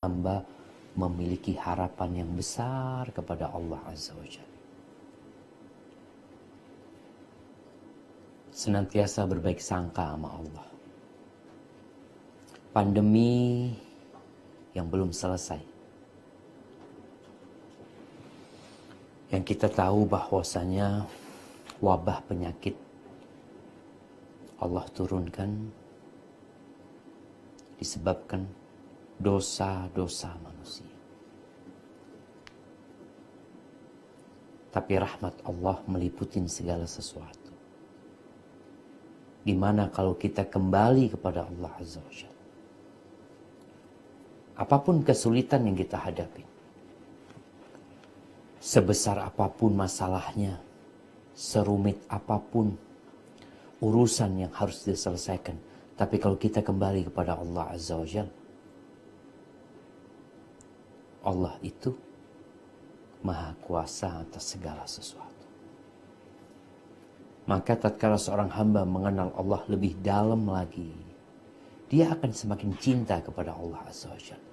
hamba memiliki harapan yang besar kepada Allah Azza wa Jalla. Senantiasa berbaik sangka sama Allah. Pandemi yang belum selesai, yang kita tahu bahwasanya wabah penyakit Allah turunkan disebabkan dosa-dosa manusia. Tapi rahmat Allah meliputi segala sesuatu. Dimana kalau kita kembali kepada Allah Azza wa Jalla, apapun kesulitan yang kita hadapi, sebesar apapun masalahnya, serumit apapun urusan yang harus diselesaikan, tapi kalau kita kembali kepada Allah Azza wa Jalla, Allah itu Maha Kuasa atas segala sesuatu. Maka tatkala seorang hamba mengenal Allah lebih dalam lagi, dia akan semakin cinta kepada Allah Azza wa Jalla.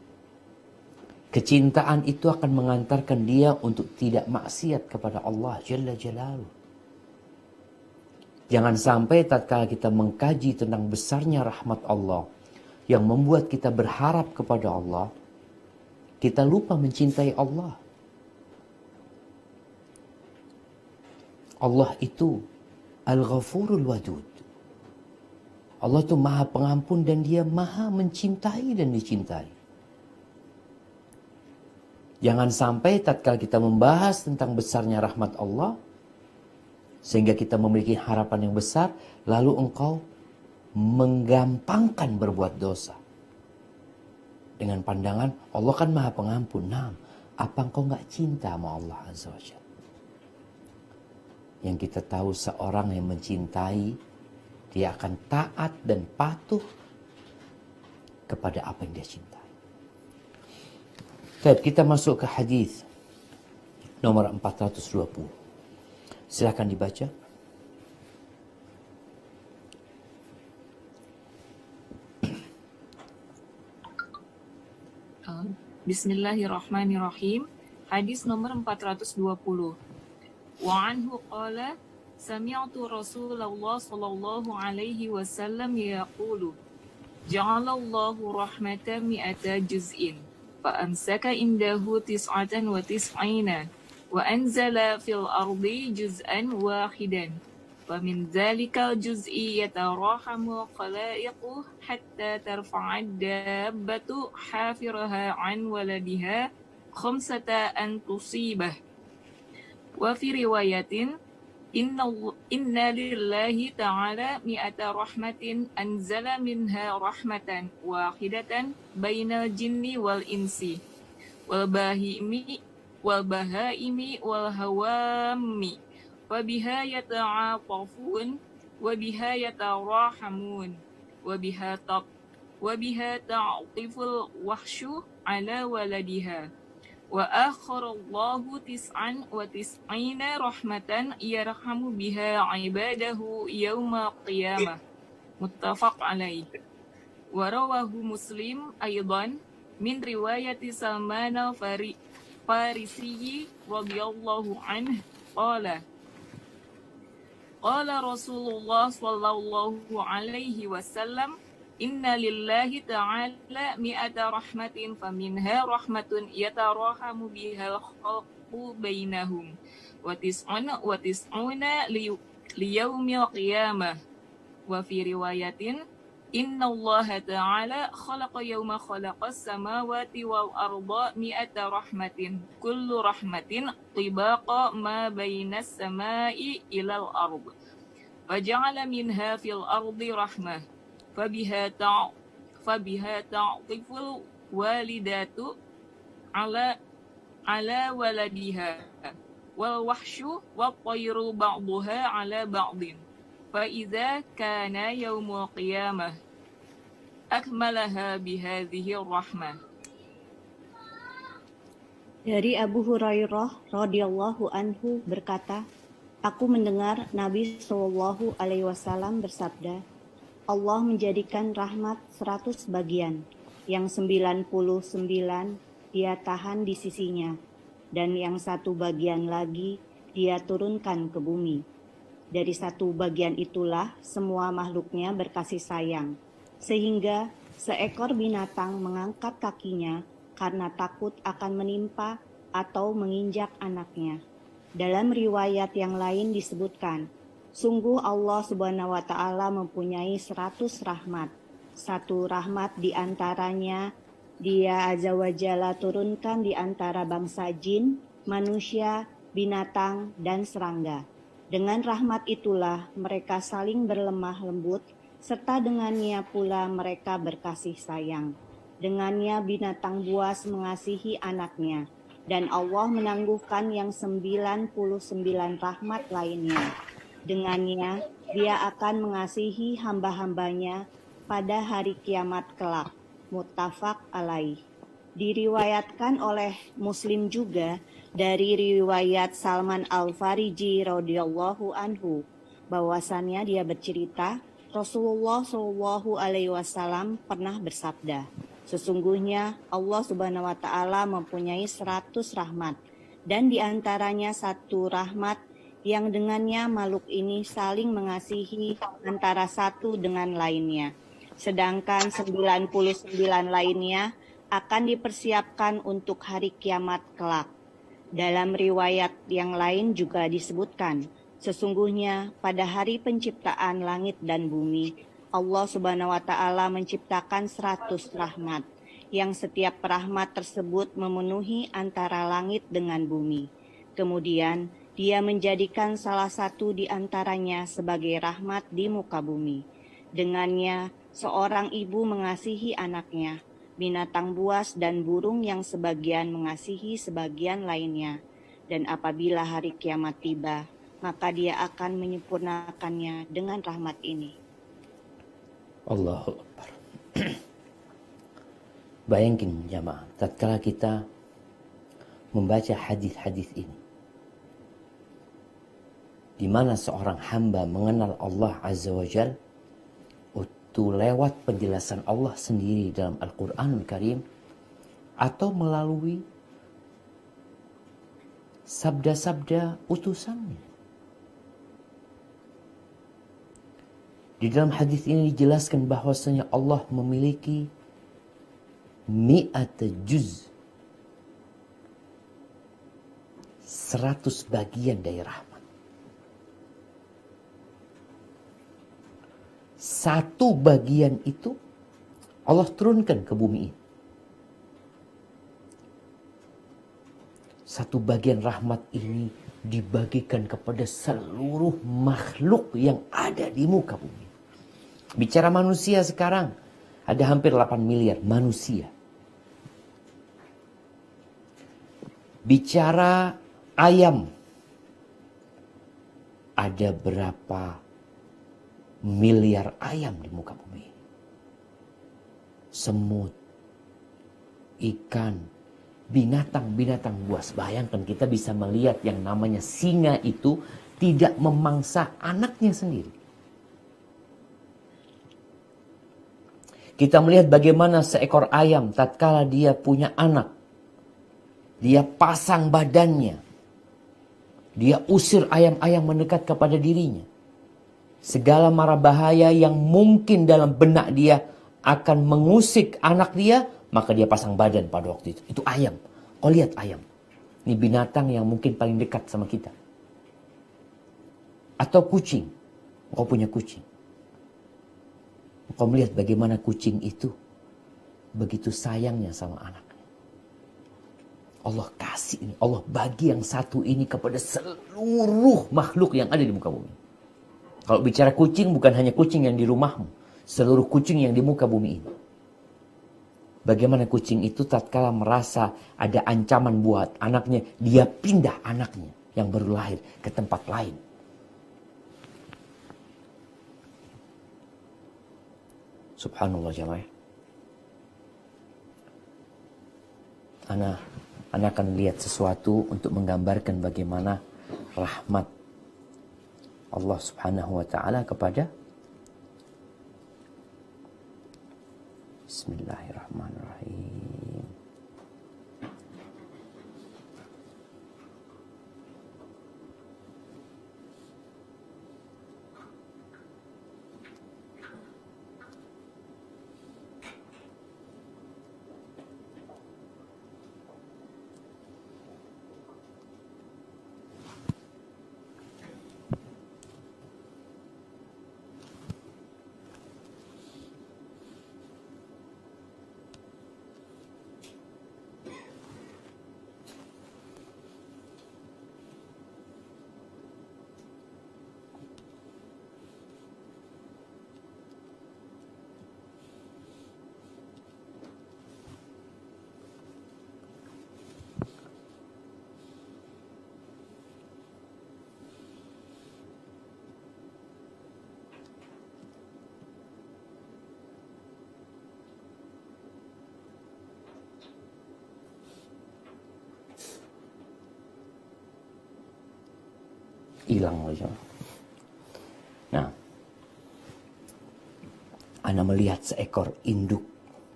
Kecintaan itu akan mengantarkan dia untuk tidak maksiat kepada Allah Jalla Jalaluh. Jangan sampai tatkala kita mengkaji tentang besarnya rahmat Allah yang membuat kita berharap kepada Allah, kita lupa mencintai Allah. Allah itu Al-Ghafurul Wadud. Allah itu Maha Pengampun dan Dia Maha mencintai dan dicintai. Jangan sampai tatkala kita membahas tentang besarnya rahmat Allah, sehingga kita memiliki harapan yang besar, lalu engkau menggampangkan berbuat dosa. Dengan pandangan, Allah kan Maha Pengampun. Nah, apa engkau gak cinta sama Allah Azza wa Jalla? Yang kita tahu seorang yang mencintai, dia akan taat dan patuh kepada apa yang dia cintai. Baik, kita masuk ke hadis nomor 420. Silakan dibaca. Bismillahirrahmanirrahim. Hadis nomor 420. Wa anhu qala sami'tu Rasulullah sallallahu alaihi wasallam yaqulu ja'alallahu rahmatan mi'ata juz'in fa amsaka indahu tis'atan wa tis'ina wa anzala fil ardi juz'an wahidan fa min dzalikal juz'i yatarahamu khalaiqu hatta tarfa'ad dabbatu hafiraha an waladiha khamsata an tusibah. Wa fi riwayatin inna lillahi ta'ala mi'ata rahmatin anzala minha rahmatan wahidatan bainal jinni wal insi wal bahaimi wal hawami wa biha yata'atafun wa biha yatarahamun wa biha ta'tiful wahsyu ala waladiha. Wa akharallahu tis'an wa tis'ina rahmatan yarhamu biha ibadahu yawma qiyamah. Muttafaq alaih. Wa rawahu Muslim aydan min riwayati Salman al-Farisi radhiyallahu anhu qala Rasulullah sallallahu alaihi wasallam inna lillahi ta'ala mi'ata rahmatin faminha rahmatun yatarahamu bihal khalqu bainahum wa tis'una liyaumil qiyamah. Wa fi riwayatin inna allaha ta'ala khalaqa yawma khalaqas samawati wal arda mi'ata rahmatin kullu rahmatin tibaqa ma bainas samai ilal ard wa ja'ala minha fil ardi rahmah fabiha ta'tiful walidatu ala waladiha wal wahsyu wa tayru ba'daha ala ba'din fa idza kana yaumul qiyamah akmalaha bihadhihi rahmah. Dari Abu Hurairah radhiyallahu anhu berkata, aku mendengar Nabi Shallallahu alaihi wasallam bersabda, Allah menjadikan rahmat 100 bagian. yang 99 dia tahan di sisinya, dan yang satu bagian lagi dia turunkan ke bumi. Dari satu bagian itulah semua makhluknya berkasih sayang, sehingga seekor binatang mengangkat kakinya karena takut akan menimpa atau menginjak anaknya. Dalam riwayat yang lain disebutkan, sungguh Allah Subhanahu wa Ta'ala mempunyai 100 rahmat. Satu rahmat di antaranya Dia Azza wa Jalla turunkan di antara bangsa jin, manusia, binatang, dan serangga. Dengan rahmat itulah mereka saling berlemah lembut, serta dengannya pula mereka berkasih sayang. Dengannya binatang buas mengasihi anaknya, dan Allah menangguhkan yang 99 rahmat lainnya. Dengannya dia akan mengasihi hamba-hambanya pada hari kiamat kelak. Muttafaq alaih. Diriwayatkan oleh Muslim juga dari riwayat Salman Al-Fariji radhiyallahu anhu bahwasannya dia bercerita Rasulullah Shallallahu alaihi wasallam pernah bersabda, sesungguhnya Allah Subhanahu wa Ta'ala mempunyai 100 rahmat, dan di antaranya satu rahmat yang dengannya makhluk ini saling mengasihi antara satu dengan lainnya. Sedangkan 99 lainnya akan dipersiapkan untuk hari kiamat kelak. Dalam riwayat yang lain juga disebutkan, sesungguhnya pada hari penciptaan langit dan bumi, Allah Subhanahu wa Ta'ala menciptakan 100 rahmat, yang setiap rahmat tersebut memenuhi antara langit dengan bumi. Kemudian, Dia menjadikan salah satu di antaranya sebagai rahmat di muka bumi. Dengannya, seorang ibu mengasihi anaknya, binatang buas dan burung yang sebagian mengasihi sebagian lainnya. Dan apabila hari kiamat tiba, maka dia akan menyempurnakannya dengan rahmat ini. Allahu Akbar. Bayangkan jamaah, tatkala kita membaca hadis-hadis ini, di mana seorang hamba mengenal Allah Azza wa Jalla, itu lewat penjelasan Allah sendiri dalam Al-Quranul Karim atau melalui sabda-sabda utusannya. Di dalam hadis ini dijelaskan bahwasanya Allah memiliki mi'ata juz, 100 bagian dari rahmat. Satu bagian itu Allah turunkan ke bumi ini. Satu bagian rahmat ini dibagikan kepada seluruh makhluk yang ada di muka bumi. Bicara manusia sekarang, ada hampir 8 miliar manusia. Bicara ayam, ada berapa miliar ayam di muka bumi. Semut, ikan, binatang-binatang buas. Bayangkan kita bisa melihat yang namanya singa itu tidak memangsa anaknya sendiri. Kita melihat bagaimana seekor ayam tatkala dia punya anak, dia pasang badannya, dia usir ayam-ayam mendekat kepada dirinya. Segala mara bahaya yang mungkin dalam benak dia akan mengusik anak dia, maka dia pasang badan pada waktu itu. Itu ayam. Kau lihat ayam. Ini binatang yang mungkin paling dekat sama kita. Atau kucing. Kau punya kucing. Kau melihat bagaimana kucing itu begitu sayangnya sama anaknya. Allah kasih ini. Allah bagi yang satu ini kepada seluruh makhluk yang ada di muka bumi. Kalau bicara kucing, bukan hanya kucing yang di rumahmu. Seluruh kucing yang di muka bumi ini. Bagaimana kucing itu tatkala merasa ada ancaman buat anaknya, dia pindah anaknya yang baru lahir ke tempat lain. Subhanallah jamaah. Ana akan lihat sesuatu untuk menggambarkan bagaimana rahmat Allah Subhanahu wa Ta'ala kepada Bismillahirrahmanirrahim. Hilang aja. Nah, Ana melihat seekor induk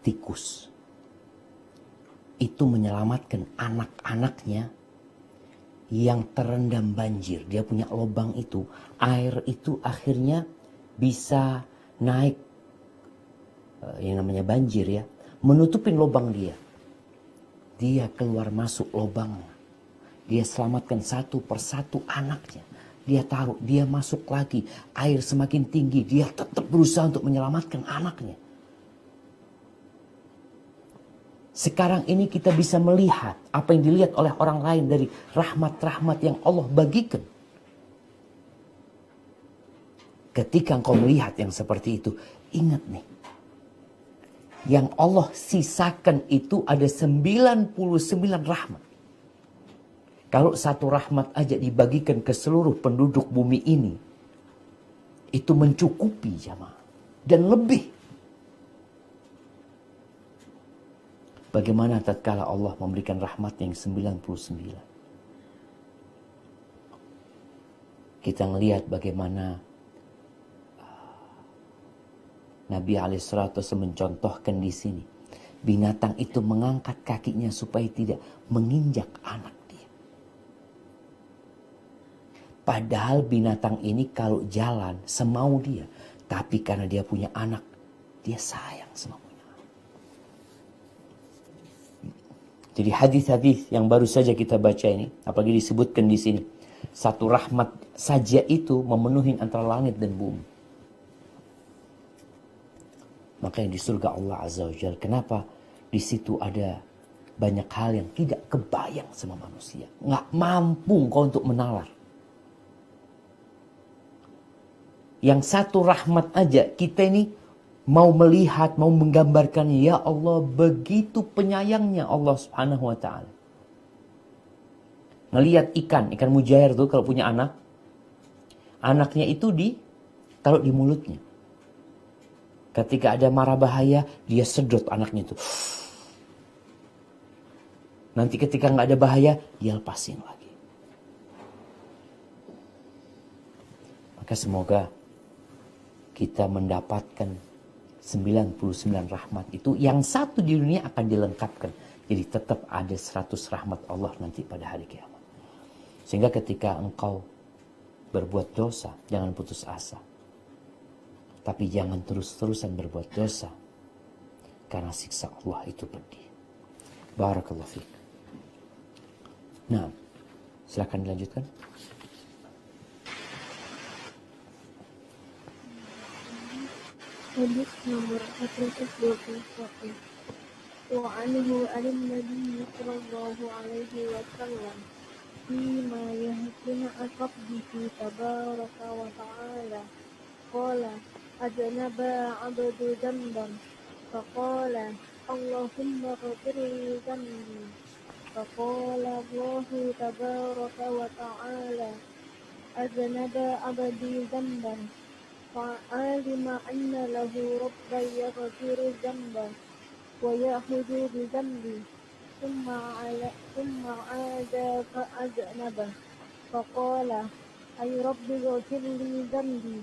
tikus itu menyelamatkan anak-anaknya yang terendam banjir. Dia punya lubang itu, air itu akhirnya bisa naik, yang namanya banjir ya, menutupin lubang dia. Dia keluar masuk lubangnya. Dia selamatkan satu persatu anaknya. Dia taruh, dia masuk lagi. Air semakin tinggi, dia tetap berusaha untuk menyelamatkan anaknya. Sekarang ini kita bisa melihat apa yang dilihat oleh orang lain dari rahmat-rahmat yang Allah bagikan. Ketika engkau melihat yang seperti itu, ingat nih. Yang Allah sisakan itu ada 99 rahmat. Kalau satu rahmat aja dibagikan ke seluruh penduduk bumi ini, itu mencukupi jamaah. Dan lebih. Bagaimana tatkala Allah memberikan rahmat yang 99. Kita ngelihat bagaimana Nabi SAW mencontohkan di sini. Binatang itu mengangkat kakinya supaya tidak menginjak anak. Padahal binatang ini kalau jalan semau dia. Tapi karena dia punya anak, dia sayang sama punya anak. Jadi hadis-hadis yang baru saja kita baca ini, apalagi disebutkan di sini, satu rahmat saja itu memenuhi antara langit dan bumi. Makanya di surga Allah Azza wa Jalla, kenapa di situ ada banyak hal yang tidak kebayang sama manusia. Nggak mampu kau untuk menalar. Yang satu rahmat aja kita ini mau melihat, mau menggambarkan, ya Allah begitu penyayangnya Allah Subhanahu wa taala. Ngelihat ikan mujair tuh kalau punya anak, anaknya itu taruh di mulutnya. Ketika ada mara bahaya, dia sedot anaknya itu. Nanti ketika nggak ada bahaya, dia lepasin lagi. Maka semoga kita mendapatkan 99 rahmat itu. Yang satu di dunia akan dilengkapkan. Jadi tetap ada 100 rahmat Allah nanti pada hari kiamat. Sehingga ketika engkau berbuat dosa, jangan putus asa. Tapi jangan terus-terusan berbuat dosa. Karena siksa Allah itu pedih. Barakallahu fiik. Nah, silakan dilanjutkan. Hadis nomor 121. Wa anhu an-nabiy sallallahu alaihi wasallam fima yahdina aqabbihi tabaraka wa ta'ala qala ajnaba 'abdu dhanban faqala Allahumma ghfirli dhanbi faqala Allahu tabaraka wa ta'ala ajnaba 'abdi dhanban فعلم أن له ربا يغفر الذنب ويأخذ بذنبه ثم عاد فأذنبه فقال أي رب اغفر لي ذنبي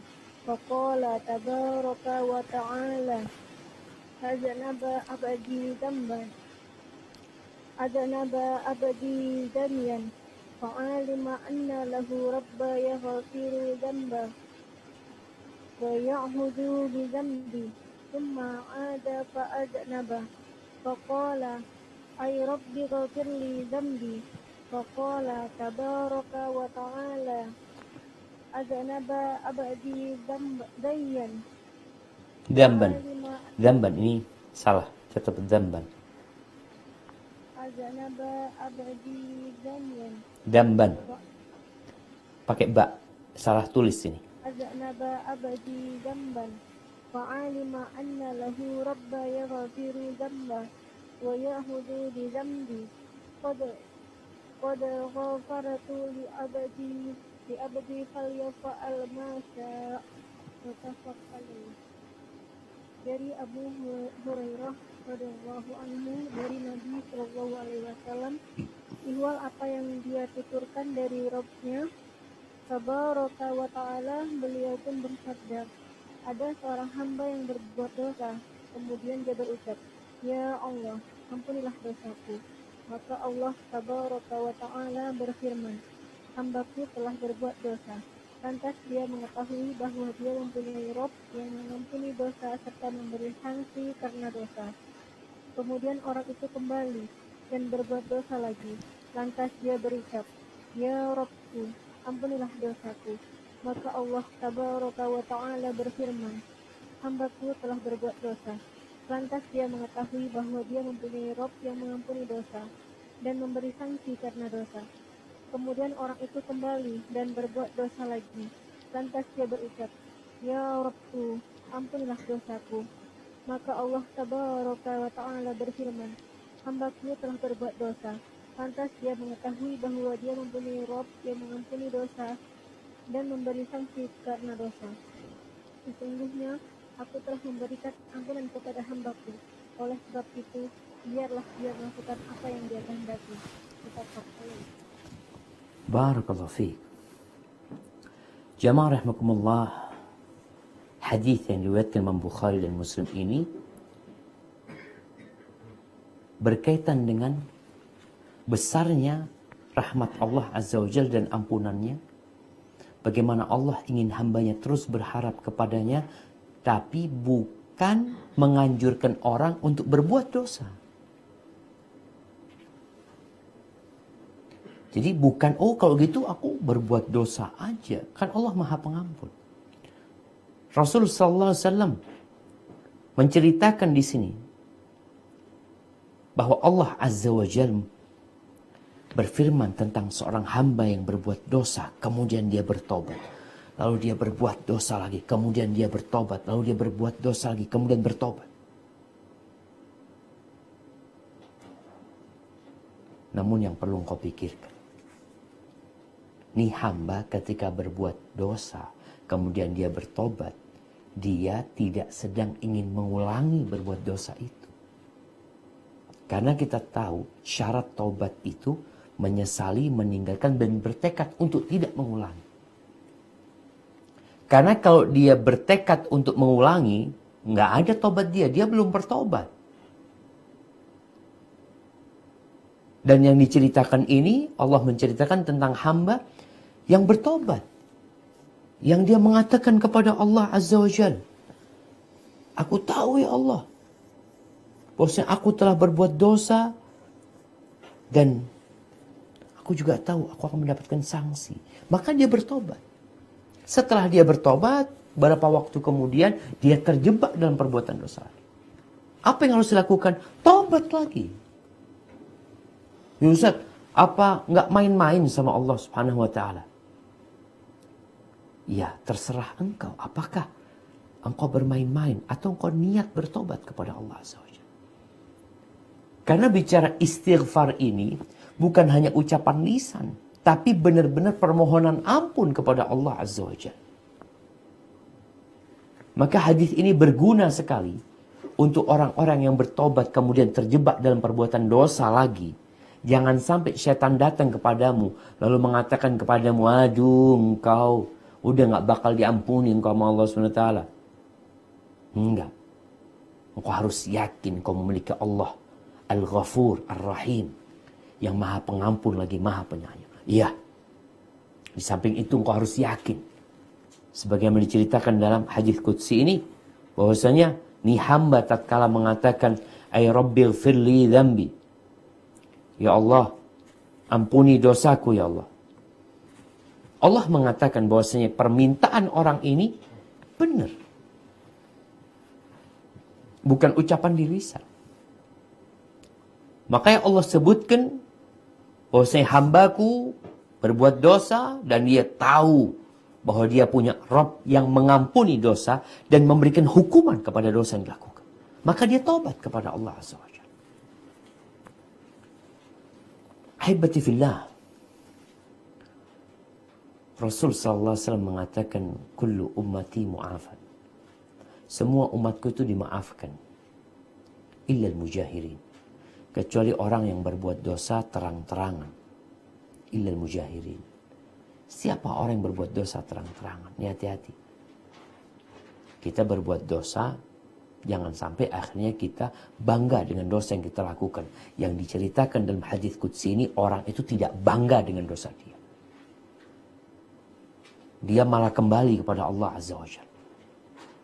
فقال تبارك وتعالى أذنب أبدي ذنبا أذنب أبدي ذنيا فعلم أن له ربا يغفر ذنبا ويعهد بذنبي ثم عاد فأذنب فقال أي رب اغفر لي ذنبي فقال تبارك وتعالى أذنب أبدي ديا Dzamban. فعلم Dzamban ini salah. Tetap dzamban. أذنب أبدي ديا Dzamban. Pakai ba. Salah tulis ini. أذنب أبدي ذنبا فعلم أن له ربا يغفر ذنبا ويأخذ بذنبي قد غفرت لأبدي فليفعل ما شاء متفق عليه. Dari Abu Hurairah radhiyallahu anhu dari Nabi Shallallahu alaihi wasallam, ihwal apa yang dia tuturkan dari Rabb-nya Tabaraka wa ta'ala, beliau pun bersabda, ada seorang hamba yang berbuat dosa, kemudian dia berucap, Ya Allah, ampunilah dosaku. Maka Allah Tabaraka wa ta'ala berfirman, hambaku telah berbuat dosa. Lantas dia mengetahui bahwa dia mempunyai Rabb yang mengampuni dosa serta memberi sanksi karena dosa. Kemudian orang itu kembali dan berbuat dosa lagi. Lantas dia berucap, Ya Rabbku, ampunilah dosaku. Maka Allah Tabaraka wa ta'ala berfirman, hambaku telah berbuat dosa. Lantas dia mengetahui bahwa dia mempunyai Rabb yang mengampuni dosa dan memberi sanksi karena dosa. Kemudian orang itu kembali dan berbuat dosa lagi. Lantas dia berucap, Ya Rabbku, ampunilah dosaku. Maka Allah Tabaraka wa ta'ala berfirman, hambaku telah berbuat dosa. Lantas dia mengetahui bahwa dia mempunyai Rabb yang mengampuni dosa dan memberi sanksi karena dosa. Sesungguhnya aku telah memberikan ampunan kepada hambaku. Oleh sebab itu, biarlah dia melakukan apa yang dia kehendaki. Mutafaq alaih. Barakallahu fiik. Jamaah rahimakumullah. Hadis yang diriwayatkan Imam Bukhari dan Muslim ini berkaitan dengan besarnya rahmat Allah Azza wa Jalla dan ampunannya. Bagaimana Allah ingin hambanya terus berharap kepadanya, tapi bukan menganjurkan orang untuk berbuat dosa. Jadi bukan, oh kalau gitu aku berbuat dosa aja. Kan Allah Maha Pengampun. Rasulullah SAW menceritakan di sini bahwa Allah Azza wa Jalla berfirman tentang seorang hamba yang berbuat dosa, kemudian dia bertobat. Lalu dia berbuat dosa lagi, kemudian dia bertobat. Lalu dia berbuat dosa lagi, kemudian bertobat. Namun yang perlu engkau pikirkan, nih hamba ketika berbuat dosa, kemudian dia bertobat, dia tidak sedang ingin mengulangi berbuat dosa itu. Karena kita tahu syarat tobat itu menyesali, meninggalkan, dan bertekad untuk tidak mengulangi. Karena kalau dia bertekad untuk mengulangi, nggak ada tobat dia belum bertobat. Dan yang diceritakan ini, Allah menceritakan tentang hamba yang bertobat. Yang dia mengatakan kepada Allah Azza wa Jalla, aku tahu ya Allah, bahwasanya aku telah berbuat dosa, dan aku juga tahu aku akan mendapatkan sanksi. Maka dia bertobat. Setelah dia bertobat, beberapa waktu kemudian dia terjebak dalam perbuatan dosa. Apa yang harus dilakukan? Tobat lagi. Ya Ustaz, apa nggak main-main sama Allah Subhanahu wa Ta'ala? Ya, terserah engkau. Apakah engkau bermain-main atau engkau niat bertobat kepada Allah Azza wa Jalla? Karena bicara istighfar ini bukan hanya ucapan lisan, tapi benar-benar permohonan ampun kepada Allah Azza wa Jalla. Maka hadis ini berguna sekali untuk orang-orang yang bertobat kemudian terjebak dalam perbuatan dosa lagi. Jangan sampai syaitan datang kepadamu lalu mengatakan kepadamu, aduh engkau udah gak bakal diampuni engkau sama Allah SWT. Enggak. Engkau harus yakin kau memiliki Allah Al-Ghafur Ar-Rahim, yang maha pengampun lagi maha penyayang. Iya. Di samping itu engkau harus yakin, sebagaimana diceritakan dalam hadis qudsi ini, bahwasanya ni hamba tatkala mengatakan ay rabbil firli dzambi, ya Allah ampuni dosaku ya Allah. Allah mengatakan bahwasanya permintaan orang ini benar, bukan ucapan di lisan. Makanya Allah sebutkan bahwasanya hambaku berbuat dosa dan dia tahu bahwa dia punya Rabb yang mengampuni dosa dan memberikan hukuman kepada dosa yang dilakukan. Maka dia taubat kepada Allah Azza wa Jalla. Ahibati fillah, Rasul sallallahu alaihi wasallam mengatakan kullu ummati mu'afan. Semua umatku itu dimaafkan. Illal mujahirin. Kecuali orang yang berbuat dosa terang-terangan. Illal mujahirin. Siapa orang yang berbuat dosa terang-terangan? Ini hati-hati. Kita berbuat dosa, jangan sampai akhirnya kita bangga dengan dosa yang kita lakukan. Yang diceritakan dalam hadis qudsi ini, orang itu tidak bangga dengan dosa dia. Dia malah kembali kepada Allah Azza wa Jalla.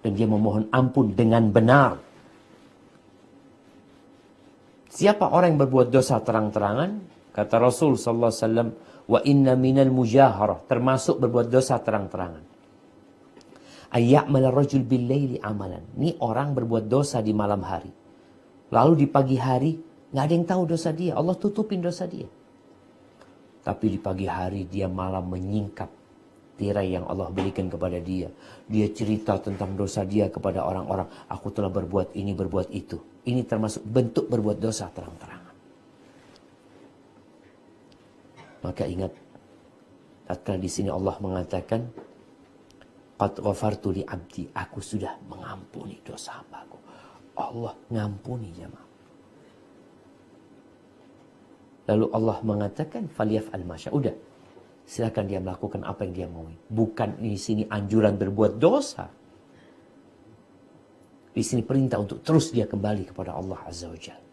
Dan dia memohon ampun dengan benar. Siapa orang yang berbuat dosa terang-terangan? Kata Rasul sallallahu alaihi wasallam, wa inna minal mujaharah, termasuk berbuat dosa terang-terangan. Ayya'mal rajul bil laili amalan. Ini orang berbuat dosa di malam hari. Lalu di pagi hari enggak ada yang tahu dosa dia. Allah tutupin dosa dia. Tapi di pagi hari dia malah menyingkap tirai yang Allah berikan kepada dia. Dia cerita tentang dosa dia kepada orang-orang. Aku telah berbuat ini, berbuat itu. Ini termasuk bentuk berbuat dosa terang-terangan. Maka ingat, tatkala di sini Allah mengatakan, qad ghafartu li abdi, aku sudah mengampuni dosa hambaku. Allah ngampuni jemaah. Lalu Allah mengatakan falyaf'al ma syaa. Udah, silakan dia melakukan apa yang dia mau. Bukan di sini anjuran berbuat dosa. Di sini perintah untuk terus dia kembali kepada Allah Azza wa Jalla.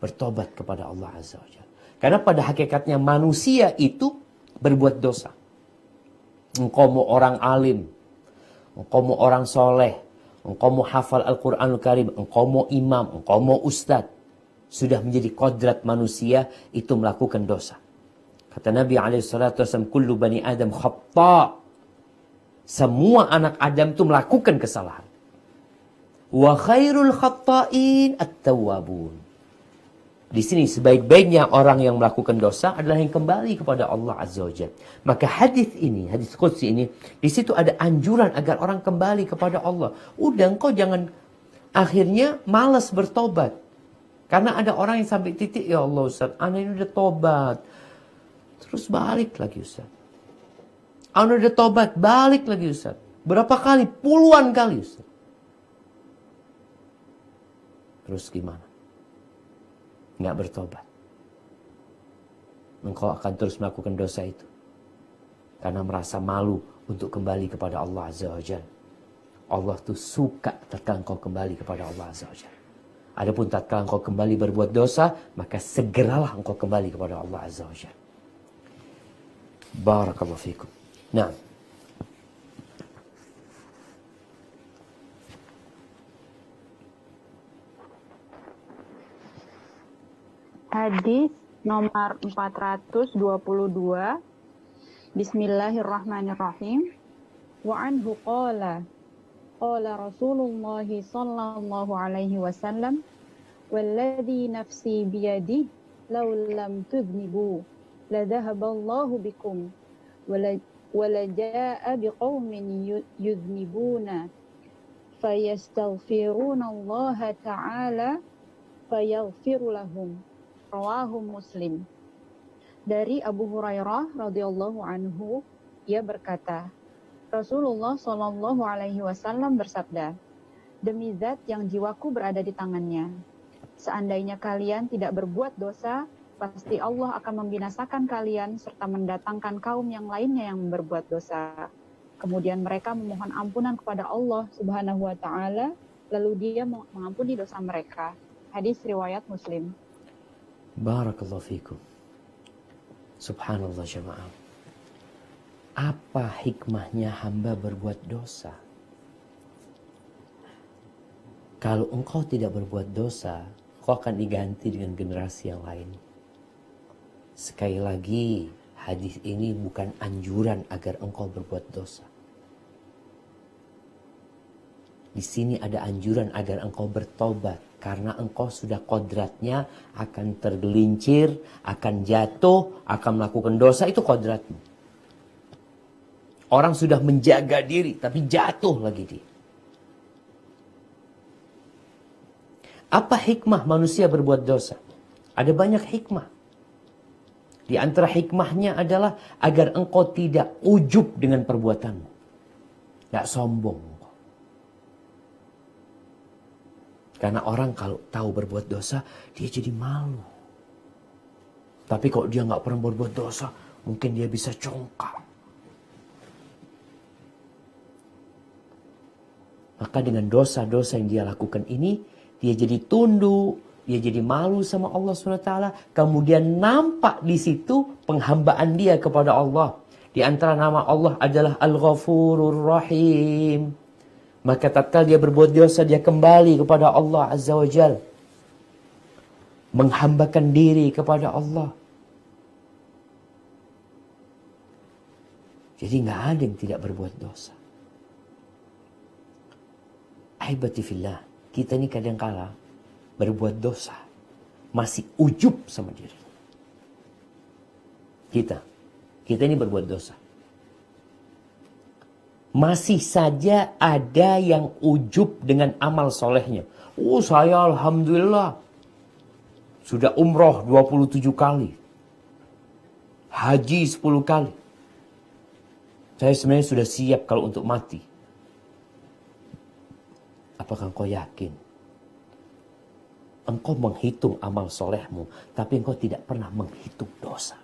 Bertobat kepada Allah Azza wa Jalla. Karena pada hakikatnya manusia itu berbuat dosa. Engkau mau orang alim, engkau mau orang soleh, engkau mau hafal Al-Quranul Karim, engkau mau imam, engkau mau ustadz. Sudah menjadi kodrat manusia itu melakukan dosa. Kata Nabi SAW, kullu bani Adam khata'. Semua anak Adam itu melakukan kesalahan. Wa khairul khata'in at-tawwabun. Di sini sebaik-baiknya orang yang melakukan dosa adalah yang kembali kepada Allah Azza wa Jalla. Maka hadis ini, hadis qudsi ini, di situ ada anjuran agar orang kembali kepada Allah. Udah, engkau jangan akhirnya malas bertobat. Karena ada orang yang sampai titik, ya Allah Ustaz, ana ini udah tobat. Terus balik lagi Ustaz. Ana udah tobat, balik lagi Ustaz. Berapa kali? Puluhan kali Ustaz. Terus gimana? Nggak bertobat. Engkau akan terus melakukan dosa itu. Karena merasa malu untuk kembali kepada Allah Azza wa Jalla. Allah tuh suka tatkala engkau kembali kepada Allah Azza wa Jalla. Adapun tatkala engkau kembali berbuat dosa, maka segeralah engkau kembali kepada Allah Azza wa Jalla. Barakallahu fikum. Nah, hadis nomor 422. Bismillahirrahmanirrahim. Wa anhu qala Rasulullah sallallahu alaihi wasallam, walladhi nafsi biyadihi law lam tudhnibu la dhahaballahu bikum wa la jaa'a biqaumin yudhnibuna fayastaghfiruna Allah ta'ala fayaghfiru lahum. Rawahu Muslim. Dari Abu Hurairah radhiyallahu anhu, ia berkata, Rasulullah Shallallahu alaihi wasallam bersabda, demi zat yang jiwaku berada di tangannya, seandainya kalian tidak berbuat dosa, pasti Allah akan membinasakan kalian serta mendatangkan kaum yang lainnya yang berbuat dosa. Kemudian mereka memohon ampunan kepada Allah Subhanahu wa taala, lalu dia mengampuni dosa mereka. Hadis riwayat Muslim. Barakallahu fikum. Subhanallah jemaah. Apa hikmahnya hamba berbuat dosa? Kalau engkau tidak berbuat dosa, engkau akan diganti dengan generasi yang lain. Sekali lagi, hadis ini bukan anjuran agar engkau berbuat dosa. Di sini ada anjuran agar engkau bertobat. Karena engkau sudah kodratnya akan tergelincir, akan jatuh, akan melakukan dosa. Itu kodratmu. Orang sudah menjaga diri, tapi jatuh lagi dia. Apa hikmah manusia berbuat dosa? Ada banyak hikmah. Di antara hikmahnya adalah agar engkau tidak ujub dengan perbuatanmu. Tidak sombong. Karena orang kalau tahu berbuat dosa, dia jadi malu. Tapi kalau dia nggak pernah berbuat dosa, mungkin dia bisa congkak. Maka dengan dosa-dosa yang dia lakukan ini, dia jadi tunduk, dia jadi malu sama Allah SWT. Kemudian nampak di situ penghambaan dia kepada Allah. Di antara nama Allah adalah Al-Ghafurur Rahim. Maka tatkala dia berbuat dosa, dia kembali kepada Allah Azza wa Jal. Menghambakan diri kepada Allah. Jadi nggak ada yang tidak berbuat dosa. Ahibati fillah, kita ini kadangkala berbuat dosa. Masih ujub sama diri. Kita ini berbuat dosa. Masih saja ada yang ujub dengan amal solehnya. Oh, saya alhamdulillah sudah umroh 27 kali. Haji 10 kali. Saya sebenarnya sudah siap kalau untuk mati. Apakah engkau yakin? Engkau menghitung amal solehmu, tapi engkau tidak pernah menghitung dosa.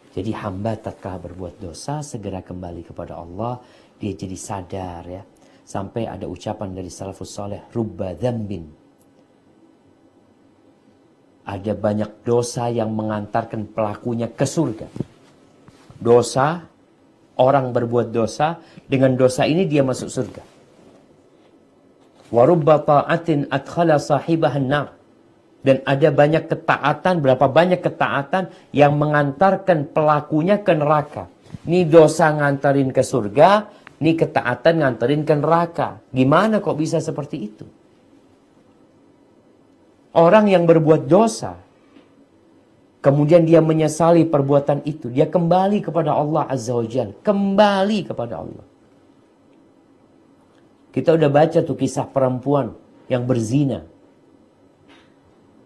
Jadi hamba tatkala berbuat dosa segera kembali kepada Allah, dia jadi sadar ya. Sampai ada ucapan dari salafus saleh, rubba dzambin. Ada banyak dosa yang mengantarkan pelakunya ke surga. Dosa, orang berbuat dosa, dengan dosa ini dia masuk surga. Wa rubba ta'atin adkhala sahibahan nar. Dan ada banyak ketaatan, berapa banyak ketaatan yang mengantarkan pelakunya ke neraka. Ini dosa ngantarin ke surga, ini ketaatan ngantarin ke neraka. Gimana kok bisa seperti itu? Orang yang berbuat dosa, kemudian dia menyesali perbuatan itu, dia kembali kepada Allah Azza wa Jalla. Kembali kepada Allah. Kita udah baca tuh kisah perempuan yang berzina.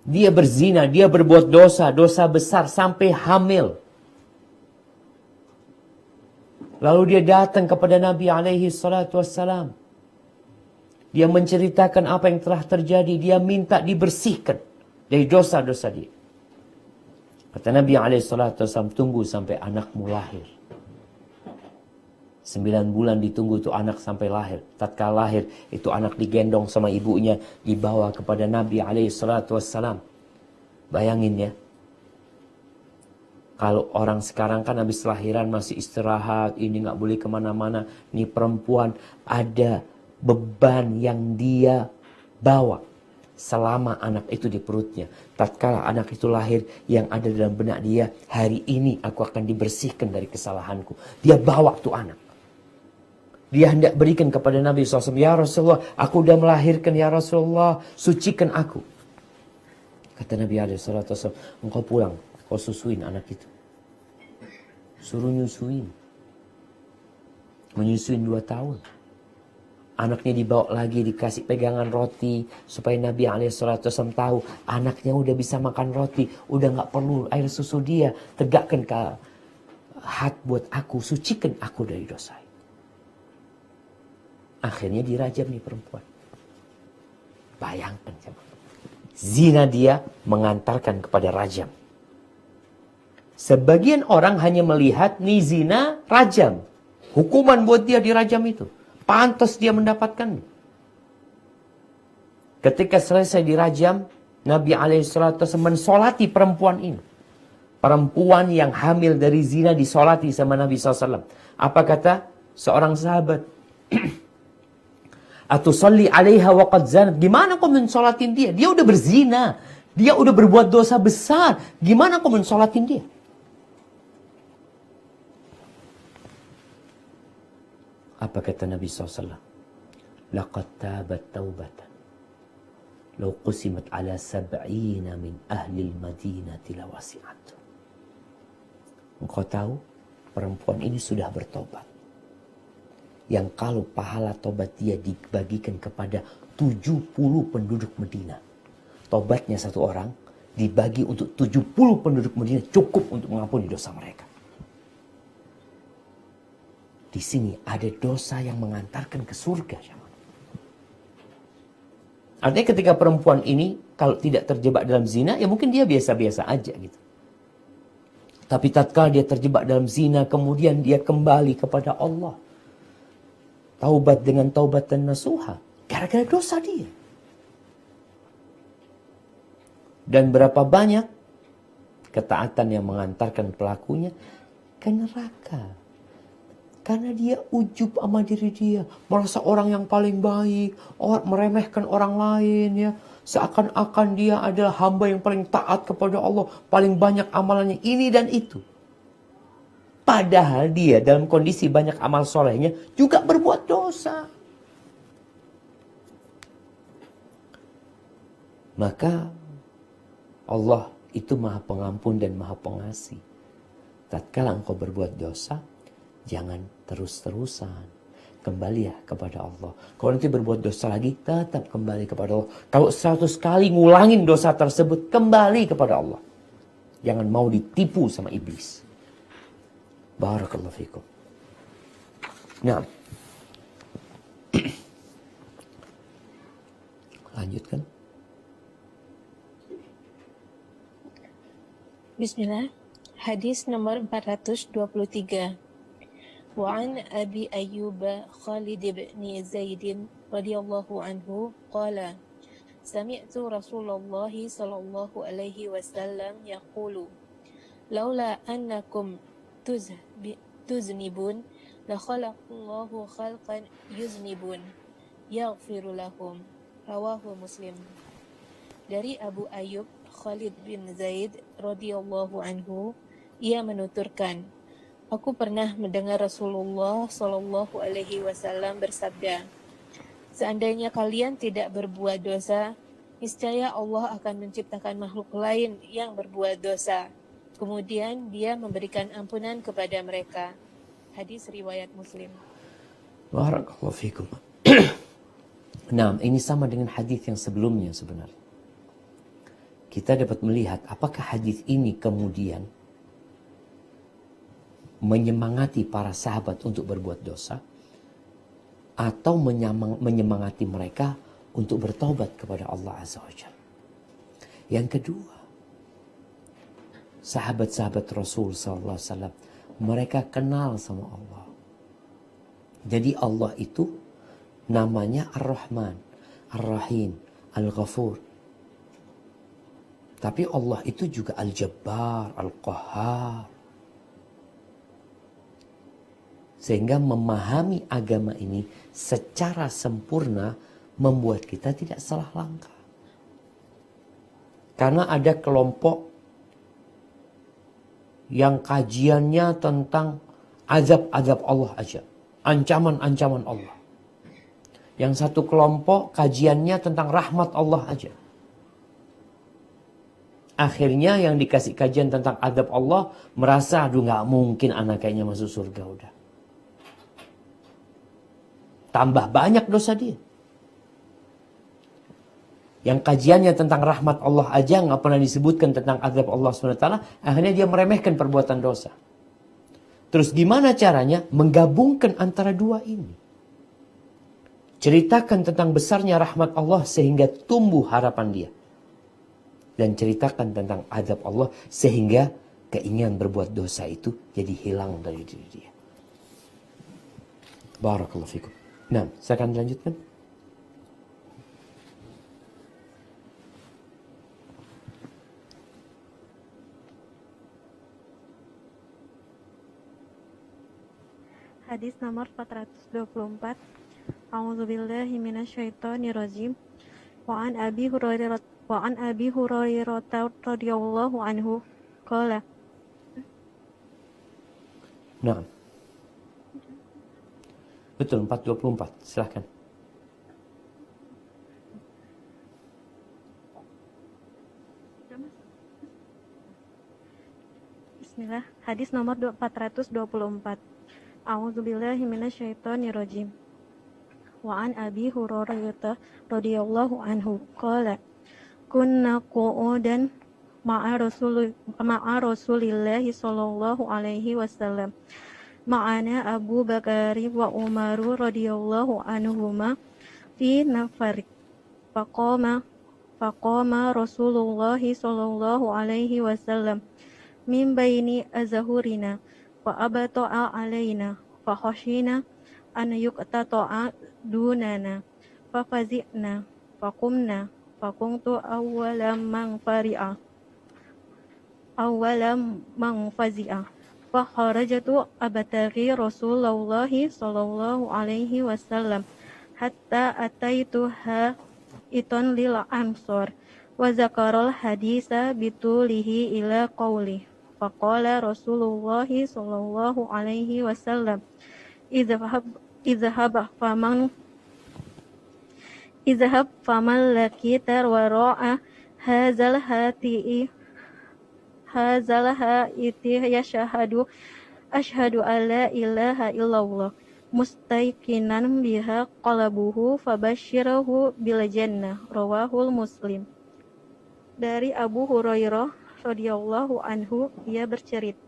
Dia berzina, dia berbuat dosa, dosa besar sampai hamil. Lalu dia datang kepada Nabi alaihi salatu wassalam. Dia menceritakan apa yang telah terjadi. Dia minta dibersihkan dari dosa-dosa dia. Kata Nabi alaihi salatu wassalam, tunggu sampai anakmu lahir. 9 bulan ditunggu itu anak sampai lahir. Tatkala lahir, itu anak digendong sama ibunya, dibawa kepada Nabi alaihi salatu wassalam. Bayangin ya. Kalau orang sekarang kan habis lahiran masih istirahat, ini nggak boleh kemana-mana. Ini perempuan ada beban yang dia bawa selama anak itu di perutnya. Tatkala anak itu lahir, yang ada dalam benak dia, hari ini aku akan dibersihkan dari kesalahanku. Dia bawa tuh anak. Dia hendak berikan kepada Nabi SAW. Ya Rasulullah, aku udah melahirkan ya Rasulullah. Sucikan aku. Kata Nabi SAW, engkau pulang. Kau susuin anak itu. Suruh nyusuin. Menyusuin 2 tahun. Anaknya dibawa lagi, dikasih pegangan roti. Supaya Nabi SAW tahu. Anaknya udah bisa makan roti. Udah gak perlu air susu dia. Tegakkan ke hat buat aku. Sucikan aku dari dosa. Akhirnya dirajam nih perempuan. Bayangkan coba. Zina dia mengantarkan kepada rajam. Sebagian orang hanya melihat nih zina rajam. Hukuman buat dia dirajam itu. Pantas dia mendapatkan. Ketika selesai dirajam, Nabi alaihissalatu mensolati perempuan ini. Perempuan yang hamil dari zina disolati sama Nabi SAW. Apa kata seorang sahabat? Atusalli alaiha wa qad zanat. Gimana kau mensolatin dia? Dia udah berzina. Dia udah berbuat dosa besar. Gimana kau mensolatin dia? Apa kata Nabi SAW? Laqad tabat taubatan. Lau qusimat ala sab'ina min ahli al-madinati lawasi'at. Engkau tahu, perempuan ini sudah bertobat. Yang kalau pahala tobat dia dibagikan kepada 70 penduduk Medina. Tobatnya satu orang dibagi untuk 70 penduduk Medina, cukup untuk mengampuni dosa mereka. Di sini ada dosa yang mengantarkan ke surga. Artinya ketika perempuan ini kalau tidak terjebak dalam zina, ya mungkin dia biasa-biasa aja gitu. Tapi tatkala dia terjebak dalam zina, kemudian dia kembali kepada Allah. Taubat dengan taubat dan nasuha. Gara-gara dosa dia. Dan berapa banyak ketaatan yang mengantarkan pelakunya ke neraka. Karena dia ujub sama diri dia. Merasa orang yang paling baik. Meremehkan orang lain ya. Seakan-akan dia adalah hamba yang paling taat kepada Allah. Paling banyak amalannya ini dan itu. Padahal dia dalam kondisi banyak amal solehnya juga berbuat dosa. Maka Allah itu maha pengampun dan maha pengasih. Tatkala engkau berbuat dosa, jangan terus-terusan. Kembalilah kepada Allah. Kalau nanti berbuat dosa lagi, tetap kembali kepada Allah. Kalau 100 kali ngulangin dosa tersebut, kembali kepada Allah. Jangan mau ditipu sama iblis. Barakallahu fikum. Nah. Lanjutkan. Bismillah. Hadis nomor 423. وعن أبي أيوب خالد بن زيد رضي الله عنه قال سمعت رسول الله صلى الله عليه وسلم يقول لولا أنكم تذنبون لخلق الله خلقا يذنبون يغفر لهم رواه مسلم. Dari Abu Ayyub Khalid bin Zaid radhiyallahu anhu, ia menuturkan, aku pernah mendengar Rasulullah Shallallahu Alaihi Wasallam bersabda, seandainya kalian tidak berbuat dosa, niscaya Allah akan menciptakan makhluk lain yang berbuat dosa. Kemudian dia memberikan ampunan kepada mereka. Hadis riwayat Muslim. Barakallahu fikum. Nah, ini sama dengan hadis yang sebelumnya sebenarnya. Kita dapat melihat apakah hadis ini kemudian menyemangati para sahabat untuk berbuat dosa atau menyemangati mereka untuk bertobat kepada Allah Azza wa Jalla. Yang kedua, sahabat-sahabat Rasul sallallahu alaihi wasallam mereka kenal sama Allah. Jadi Allah itu namanya Ar-Rahman, Ar-Rahim, Al-Ghafur. Tapi Allah itu juga Al-Jabbar, Al-Qahhar. Sehingga memahami agama ini secara sempurna membuat kita tidak salah langkah. Karena ada kelompok yang kajiannya tentang azab-azab Allah aja. Ancaman-ancaman Allah. Yang satu kelompok kajiannya tentang rahmat Allah aja. Akhirnya yang dikasih kajian tentang azab Allah merasa, aduh gak mungkin anak kayaknya masuk surga udah. Tambah banyak dosa dia. Yang kajiannya tentang rahmat Allah aja nggak pernah disebutkan tentang azab Allah SWT. Akhirnya dia meremehkan perbuatan dosa. Terus gimana caranya menggabungkan antara dua ini? Ceritakan tentang besarnya rahmat Allah sehingga tumbuh harapan dia. Dan ceritakan tentang azab Allah sehingga keinginan berbuat dosa itu jadi hilang dari diri dia. Barakallahu fikum. Nah, saya akan lanjutkan. Hadis nomor 424. A'udzubillahi minasyaitonirrajim. Wa an Abi Hurairah radhiyallahu anhu qala. Nah. Betul, 424. Silahkan. Bismillah. Hadis nomor 424. A'udzubillahi minasyaitonirrajim. Wa an Abi Hurairah radhiyallahu anhu qala kunna qu'udan ma'a Rasulillahi sallallahu alaihi wasallam. Ma'ana Abu Bakari wa Umaru radhiyallahu anhuma fi nafarik. Faqama Rasulullah sallallahu alaihi wasallam min baini azhurina wa abata'a alaina fa khashina an yuqtata'a dunana fa fazi'na fa qumna fa kuntu awwalam man fazi'a fa kharajatu abataghi Rasulullah sallallahu alaihi wasallam hatta ataituha iton lil amsor wa zakaral hadisa bitulihi ila qawli faqala Rasulullah sallallahu alaihi wasallam izhab faman lakita wara'a hazal haiti yashhadu ashhadu an la ilaha illallah mustaiqinan biha qalabuhu fabashshirahu bil jannah rawahul Muslim. Dari Abu Hurairah radhiyallahu anhu, ia bercerita,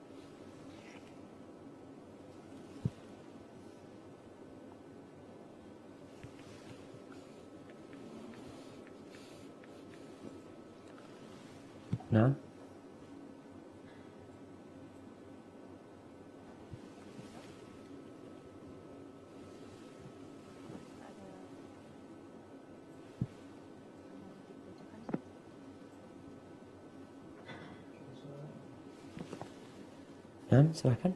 Nah. Silahkan.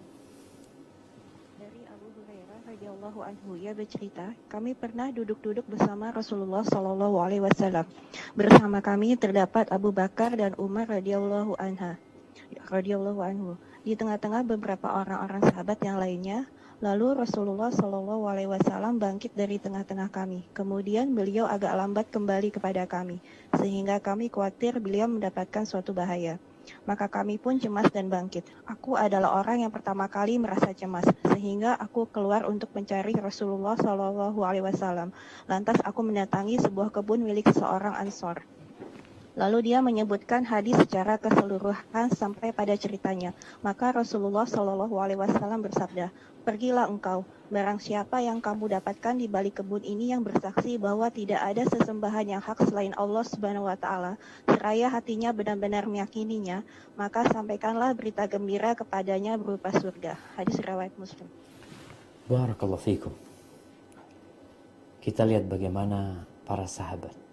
Dari Abu Hurairah radhiyallahu anhu, ia bercerita, kami pernah duduk-duduk bersama Rasulullah sallallahu alaihi wasallam. Bersama kami terdapat Abu Bakar dan Umar radhiyallahu anhu. Di tengah-tengah beberapa orang-orang sahabat yang lainnya. Lalu Rasulullah sallallahu alaihi wasallam bangkit dari tengah-tengah kami. Kemudian beliau agak lambat kembali kepada kami, sehingga kami khawatir beliau mendapatkan suatu bahaya. Maka kami pun cemas dan bangkit. Aku adalah orang yang pertama kali merasa cemas, sehingga aku keluar untuk mencari Rasulullah Shallallahu Alaihi Wasallam. Lantas aku mendatangi sebuah kebun milik seorang Ansor. Lalu dia menyebutkan hadis secara keseluruhan sampai pada ceritanya. Maka Rasulullah Shallallahu Alaihi Wasallam bersabda, pergilah engkau, barang siapa yang kamu dapatkan di balik kebun ini yang bersaksi bahwa tidak ada sesembahan yang hak selain Allah Subhanahu Wa Taala, seraya hatinya benar-benar meyakininya, maka sampaikanlah berita gembira kepadanya berupa surga. Hadis riwayat Muslim. Barakallahu fikum. Kita lihat bagaimana para sahabat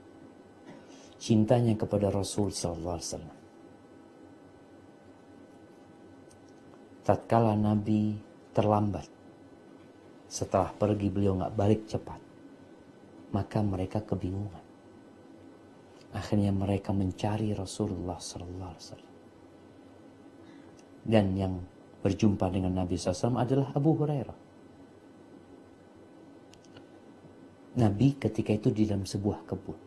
cintanya kepada Rasul sallallahu alaihi wasallam. Tatkala Nabi terlambat, setelah pergi beliau nggak balik cepat, maka mereka kebingungan. Akhirnya mereka mencari Rasulullah sallallahu alaihi wasallam. Dan yang berjumpa dengan Nabi SAW adalah Abu Hurairah. Nabi ketika itu di dalam sebuah kebun.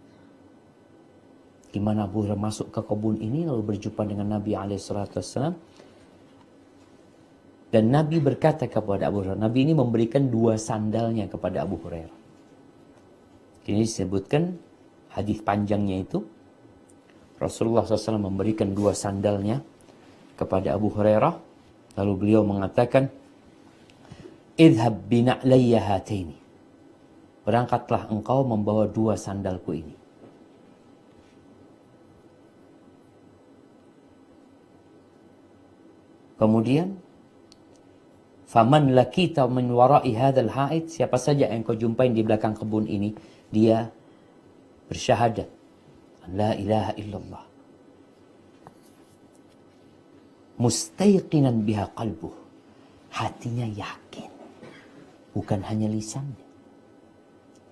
Di mana Abu Hurairah masuk ke kebun ini lalu berjumpa dengan Nabi SAW. Dan Nabi berkata kepada Abu Hurairah, Nabi ini memberikan 2 sandalnya kepada Abu Hurairah. Ini disebutkan hadis panjangnya itu. Rasulullah SAW memberikan 2 sandalnya kepada Abu Hurairah. Lalu beliau mengatakan, idhab bina'layya hataini. Berangkatlah engkau membawa 2 sandalku ini. Kemudian Faman lakita min wara'i hadzal ha'id, siapa saja yang kau jumpai di belakang kebun ini, dia bersyahadat la ilaha illallah, mustayqinan biha qalbuh, hatinya yakin, bukan hanya lisannya.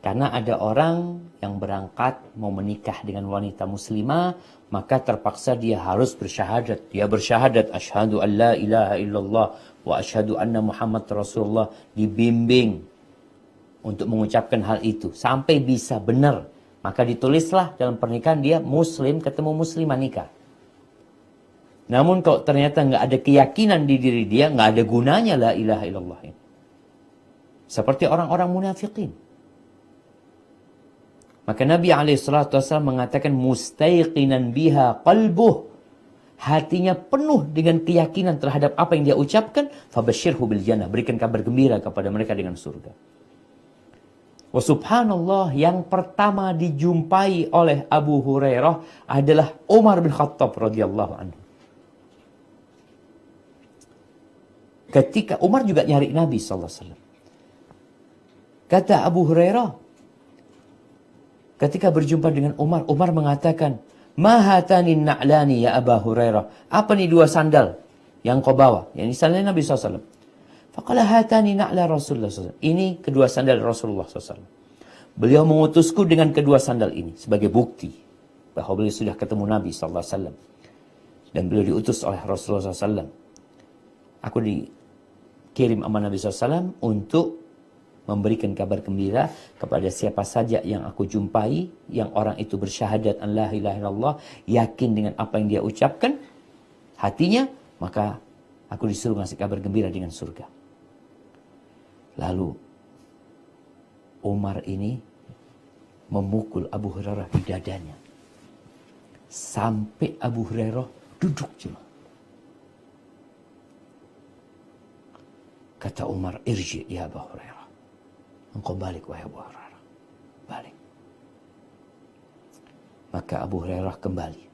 Karena ada orang yang berangkat mau menikah dengan wanita muslimah, maka terpaksa dia harus bersyahadat. Dia bersyahadat, asyhadu an la ilaha illallah wa asyhadu anna Muhammad Rasulullah. Dibimbing untuk mengucapkan hal itu sampai bisa benar. Maka ditulislah dalam pernikahan dia muslim ketemu muslimah nikah. Namun kalau ternyata nggak ada keyakinan di diri dia, nggak ada gunanya la ilaha illallah ini. Seperti orang-orang munafikin. Maka Nabi SAW mengatakan mustayqinan biha qalbuh, hatinya penuh dengan keyakinan terhadap apa yang dia ucapkan, fabasyirhu bil jannah, berikan kabar gembira kepada mereka dengan surga. Wa subhanallah, yang pertama dijumpai oleh Abu Hurairah adalah Umar bin Khattab radhiyallahu anhu. Ketika Umar juga nyari Nabi SAW. Kata Abu Hurairah, ketika berjumpa dengan Umar, Umar mengatakan, "Mahatanin na'lani ya Abu Hurairah." Apa nih dua sandal yang kau bawa? Yang sandal Nabi SAW. Faqala hatani na'la Rasulullah SAW. Ini kedua sandal Rasulullah SAW. Beliau mengutusku dengan kedua sandal ini sebagai bukti bahwa beliau sudah ketemu Nabi SAW. Dan beliau diutus oleh Rasulullah SAW. Aku dikirim sama Nabi SAW untuk memberikan kabar gembira kepada siapa saja yang aku jumpai, yang orang itu bersyahadat an la ilaha illallah, yakin dengan apa yang dia ucapkan hatinya, maka aku disuruh ngasih kabar gembira dengan surga. Lalu Umar ini memukul Abu Hurairah di dadanya sampai Abu Hurairah duduk cuma. Kata Umar, irji ya Abu Hurairah, engkau balik wahai Abu Hurairah, balik. Maka Abu Hurairah kembali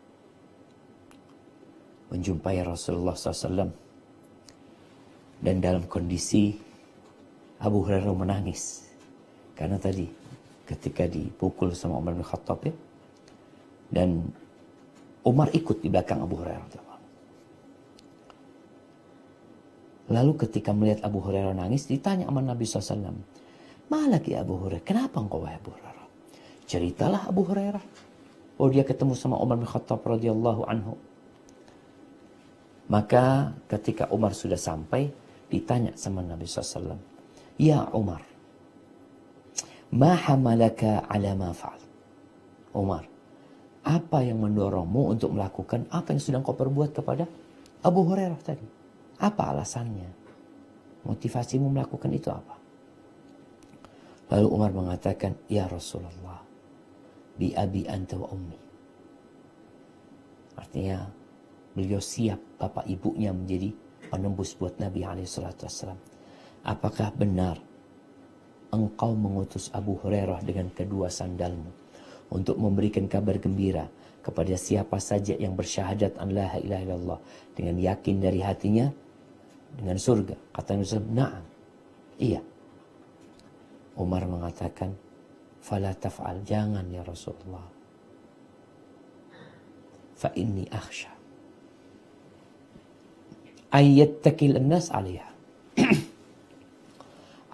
menjumpai Rasulullah SAW, dan dalam kondisi Abu Hurairah menangis karena tadi ketika dipukul sama Umar bin Khattab ya, dan Umar ikut di belakang Abu Hurairah. Lalu ketika melihat Abu Hurairah nangis, ditanya sama Nabi SAW, "Malaki Abu Hurairah, kenapa engkau wahai Abu Hurairah?" Ceritalah Abu Hurairah, oh dia ketemu sama Umar bin Khattab radhiyallahu anhu. Maka ketika Umar sudah sampai, ditanya sama Nabi SAW, "Ya Umar, ma hamalaka ala ma fa'al?" Umar, apa yang mendorongmu untuk melakukan apa yang sudah kau perbuat kepada Abu Hurairah tadi? Apa alasannya? Motivasimu melakukan itu apa? Lalu Umar mengatakan, "Ya Rasulullah, bi abi anta wa ummi." Artinya, beliau siap bapak ibunya menjadi penembus buat Nabi SAW. Apakah benar engkau mengutus Abu Hurairah dengan kedua sandalmu untuk memberikan kabar gembira kepada siapa saja yang bersyahadat an la ilaha illallah dengan yakin dari hatinya dengan surga? Kata Nabi SAW, "Na'am." Iya. Umar mengatakan, "Fala taf'al." Jangan ya Rasulullah. Fa inni akhsha ayyattakil an-nas 'alaiha.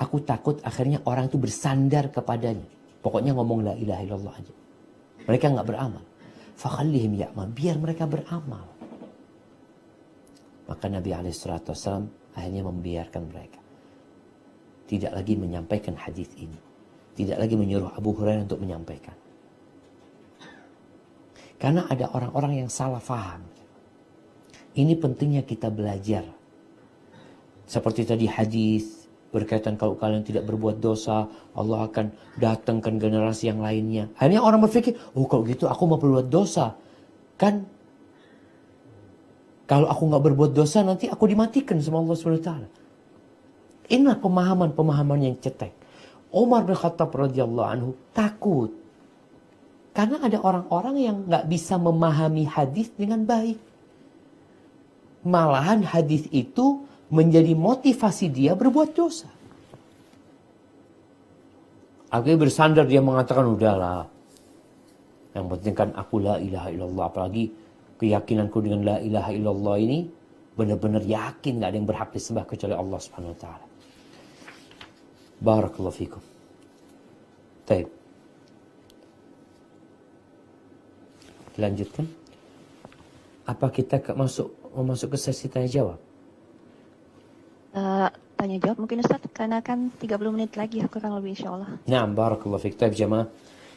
Aku takut akhirnya orang itu bersandar kepadanya. Pokoknya ngomong la ilaha illallah aja. Mereka enggak beramal. Fakhallihim ya'mal, biar mereka beramal. Maka Nabi SAW akhirnya membiarkan mereka. Tidak lagi menyampaikan hadis ini. Tidak lagi menyuruh Abu Hurairah untuk menyampaikan. Karena ada orang-orang yang salah faham. Ini pentingnya kita belajar. Seperti tadi hadis berkaitan kalau kalian tidak berbuat dosa, Allah akan datangkan generasi yang lainnya. Akhirnya orang berpikir, oh kalau gitu aku mau berbuat dosa. Kan kalau aku nggak berbuat dosa nanti aku dimatikan sama Allah SWT. Inilah pemahaman yang cetek. Umar bin Khattab radhiyallahu anhu takut. Karena ada orang-orang yang nggak bisa memahami hadis dengan baik. Malahan hadis itu menjadi motivasi dia berbuat dosa. Akhirnya bersandar dia mengatakan, udahlah. Yang penting kan aku la ilaha illallah. Apalagi keyakinanku dengan la ilaha illallah ini benar-benar yakin gak ada yang berhak disembah kecuali Allah Subhanahu wa taala. Barakallahu fikum. Baik. Lanjutkan. Apa kita masuk ke sesi tanya jawab? Tanya jawab mungkin Ustaz, karena kan 30 menit lagi kurang lebih insyaallah. Naam, barakallahu fik. Baik jemaah,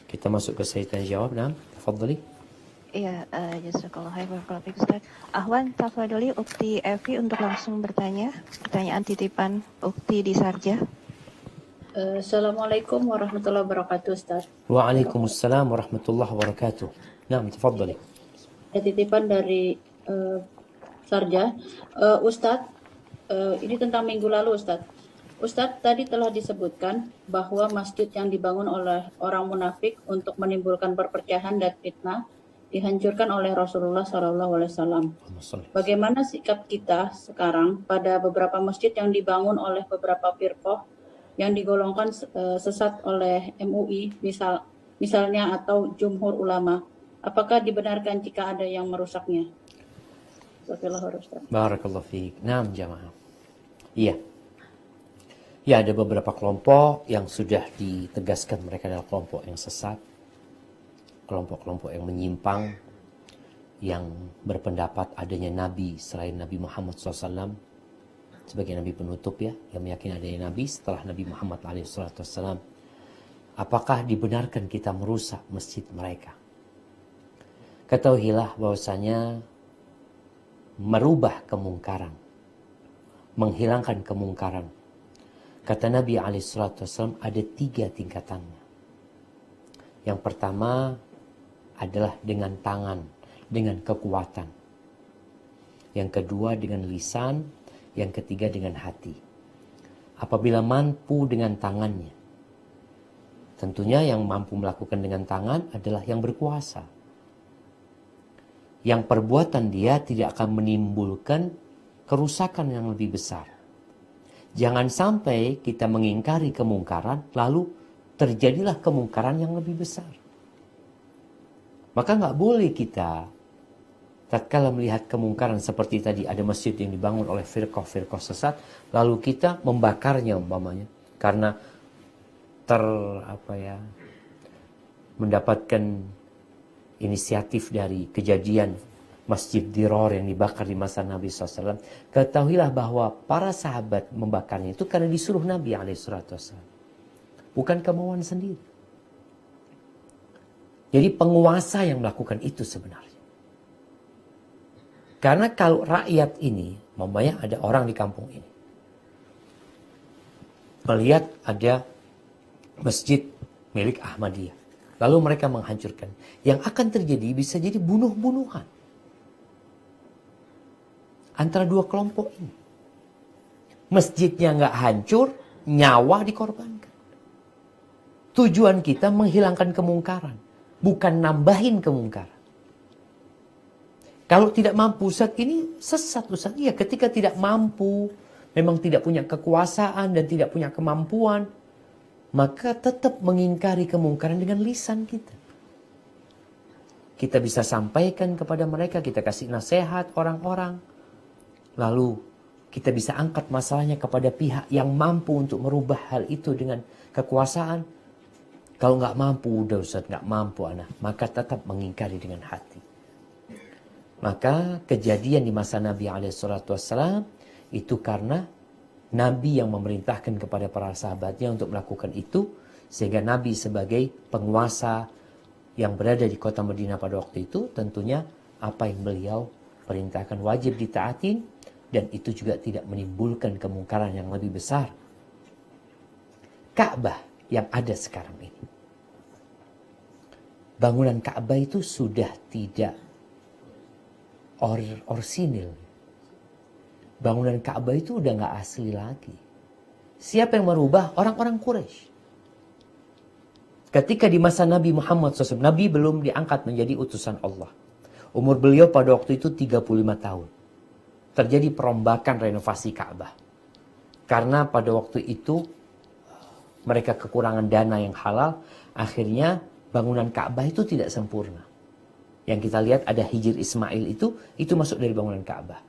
kita masuk ke sesi tanya jawab. Naam, tafadhali. Iya, jazakallah khair barakallahu fiik Ustaz. Ahwan, tafadhali Ukti Evi untuk langsung bertanya. Pertanyaan titipan Ukti di Sarja. Assalamualaikum warahmatullahi wabarakatuh Ustaz. Waalaikumsalam warahmatullahi wabarakatuh. Naam, tafadhali. Ada titipan dari Sarja. Ustaz, ini tentang minggu lalu Ustaz. Ustaz, tadi telah disebutkan bahwa masjid yang dibangun oleh orang munafik untuk menimbulkan perpecahan dan fitnah dihancurkan oleh Rasulullah SAW. Bagaimana sikap kita sekarang pada beberapa masjid yang dibangun oleh beberapa firqah yang digolongkan sesat oleh MUI, misalnya atau jumhur ulama? Apakah dibenarkan jika ada yang merusaknya? Barakallahu fiik. Naam jamaah. Iya. Ya, ada beberapa kelompok yang sudah ditegaskan mereka adalah kelompok yang sesat. Kelompok-kelompok yang menyimpang, yang berpendapat adanya Nabi selain Nabi Muhammad SAW sebagai Nabi penutup ya, yang meyakini adanya Nabi setelah Nabi Muhammad SAW. Apakah dibenarkan kita merusak masjid mereka? Ketahuilah bahwasanya merubah kemungkaran, menghilangkan kemungkaran, kata Nabi SAW ada 3 tingkatannya. Yang pertama adalah dengan tangan, dengan kekuatan. Yang kedua dengan lisan, yang ketiga dengan hati. Apabila mampu dengan tangannya, tentunya yang mampu melakukan dengan tangan adalah yang berkuasa. Yang perbuatan dia tidak akan menimbulkan kerusakan yang lebih besar. Jangan sampai kita mengingkari kemungkaran, lalu terjadilah kemungkaran yang lebih besar. Maka nggak boleh kita, tatkala melihat kemungkaran seperti tadi, ada masjid yang dibangun oleh firqah-firqah sesat, lalu kita membakarnya umpamanya, karena mendapatkan inisiatif dari kejadian Masjid Diror yang dibakar di masa Nabi SAW. Ketahuilah bahwa para sahabat membakarnya itu karena disuruh Nabi SAW. Bukan kemauan sendiri. Jadi penguasa yang melakukan itu sebenarnya. Karena kalau rakyat ini, umpamanya ada orang di kampung ini, melihat ada masjid milik Ahmadiyah, lalu mereka menghancurkan. Yang akan terjadi bisa jadi bunuh-bunuhan antara dua kelompok ini. Masjidnya nggak hancur, nyawa dikorbankan. Tujuan kita menghilangkan kemungkaran, bukan nambahin kemungkaran. Kalau tidak mampu, Ustaz, ini sesat Ustaz. Iya, ketika tidak mampu, memang tidak punya kekuasaan dan tidak punya kemampuan, maka tetap mengingkari kemungkaran dengan lisan kita. Kita bisa sampaikan kepada mereka, kita kasih nasihat orang-orang. Lalu kita bisa angkat masalahnya kepada pihak yang mampu untuk merubah hal itu dengan kekuasaan. Kalau nggak mampu, udah Ustaz, nggak mampu anak, maka tetap mengingkari dengan hati. Maka kejadian di masa Nabi SAW itu karena Nabi yang memerintahkan kepada para sahabatnya untuk melakukan itu, sehingga Nabi sebagai penguasa yang berada di kota Madinah pada waktu itu, tentunya apa yang beliau perintahkan wajib ditaatin, dan itu juga tidak menimbulkan kemungkaran yang lebih besar. Ka'bah yang ada sekarang ini, bangunan Ka'bah itu sudah tidak orsinil. Bangunan Ka'bah itu udah nggak asli lagi. Siapa yang merubah? Orang-orang Quraisy. Ketika di masa Nabi Muhammad SAW, Nabi belum diangkat menjadi utusan Allah. Umur beliau pada waktu itu 35 tahun. terjadi perombakan renovasi Ka'bah. Karena pada waktu itu mereka kekurangan dana yang halal, akhirnya bangunan Ka'bah itu tidak sempurna. Yang kita lihat ada Hijr Ismail itu masuk dari bangunan Ka'bah.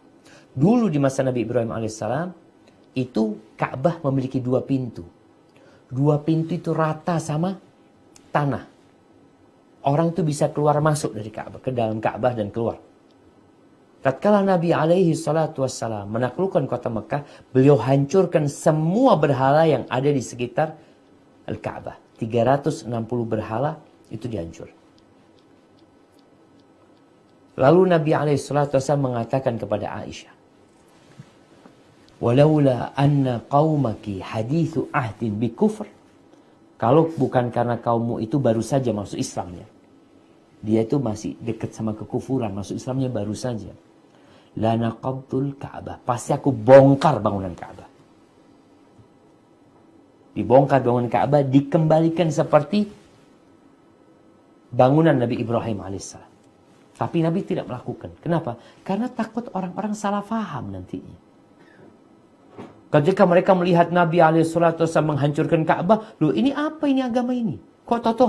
Dulu di masa Nabi Ibrahim alaihissalam, itu Ka'bah memiliki 2 pintu. 2 pintu itu rata sama tanah. Orang itu bisa keluar masuk dari Ka'bah, ke dalam Ka'bah dan keluar. Tatkala Nabi alaihi salatu wassalam menaklukkan kota Mekah, beliau hancurkan semua berhala yang ada di sekitar Al-Ka'bah. 360 berhala itu dihancur. Lalu Nabi alaihi salatu wassalam mengatakan kepada Aisyah, "Walaula anna qaumaki hadithu ahdin bi kufr." Kalau bukan karena kaummu itu baru saja masuk Islamnya. Dia itu masih dekat sama kekufuran, masuk Islamnya baru saja. La naqabtul Ka'bah. Pasti aku bongkar bangunan Ka'bah. Dibongkar bangunan Ka'bah, dikembalikan seperti bangunan Nabi Ibrahim alaihissalam. Tapi Nabi tidak melakukan. Kenapa? Karena takut orang-orang salah faham nantinya. Ketika mereka melihat Nabi SAW menghancurkan Ka'bah, loh ini apa ini agama ini? Kok tahu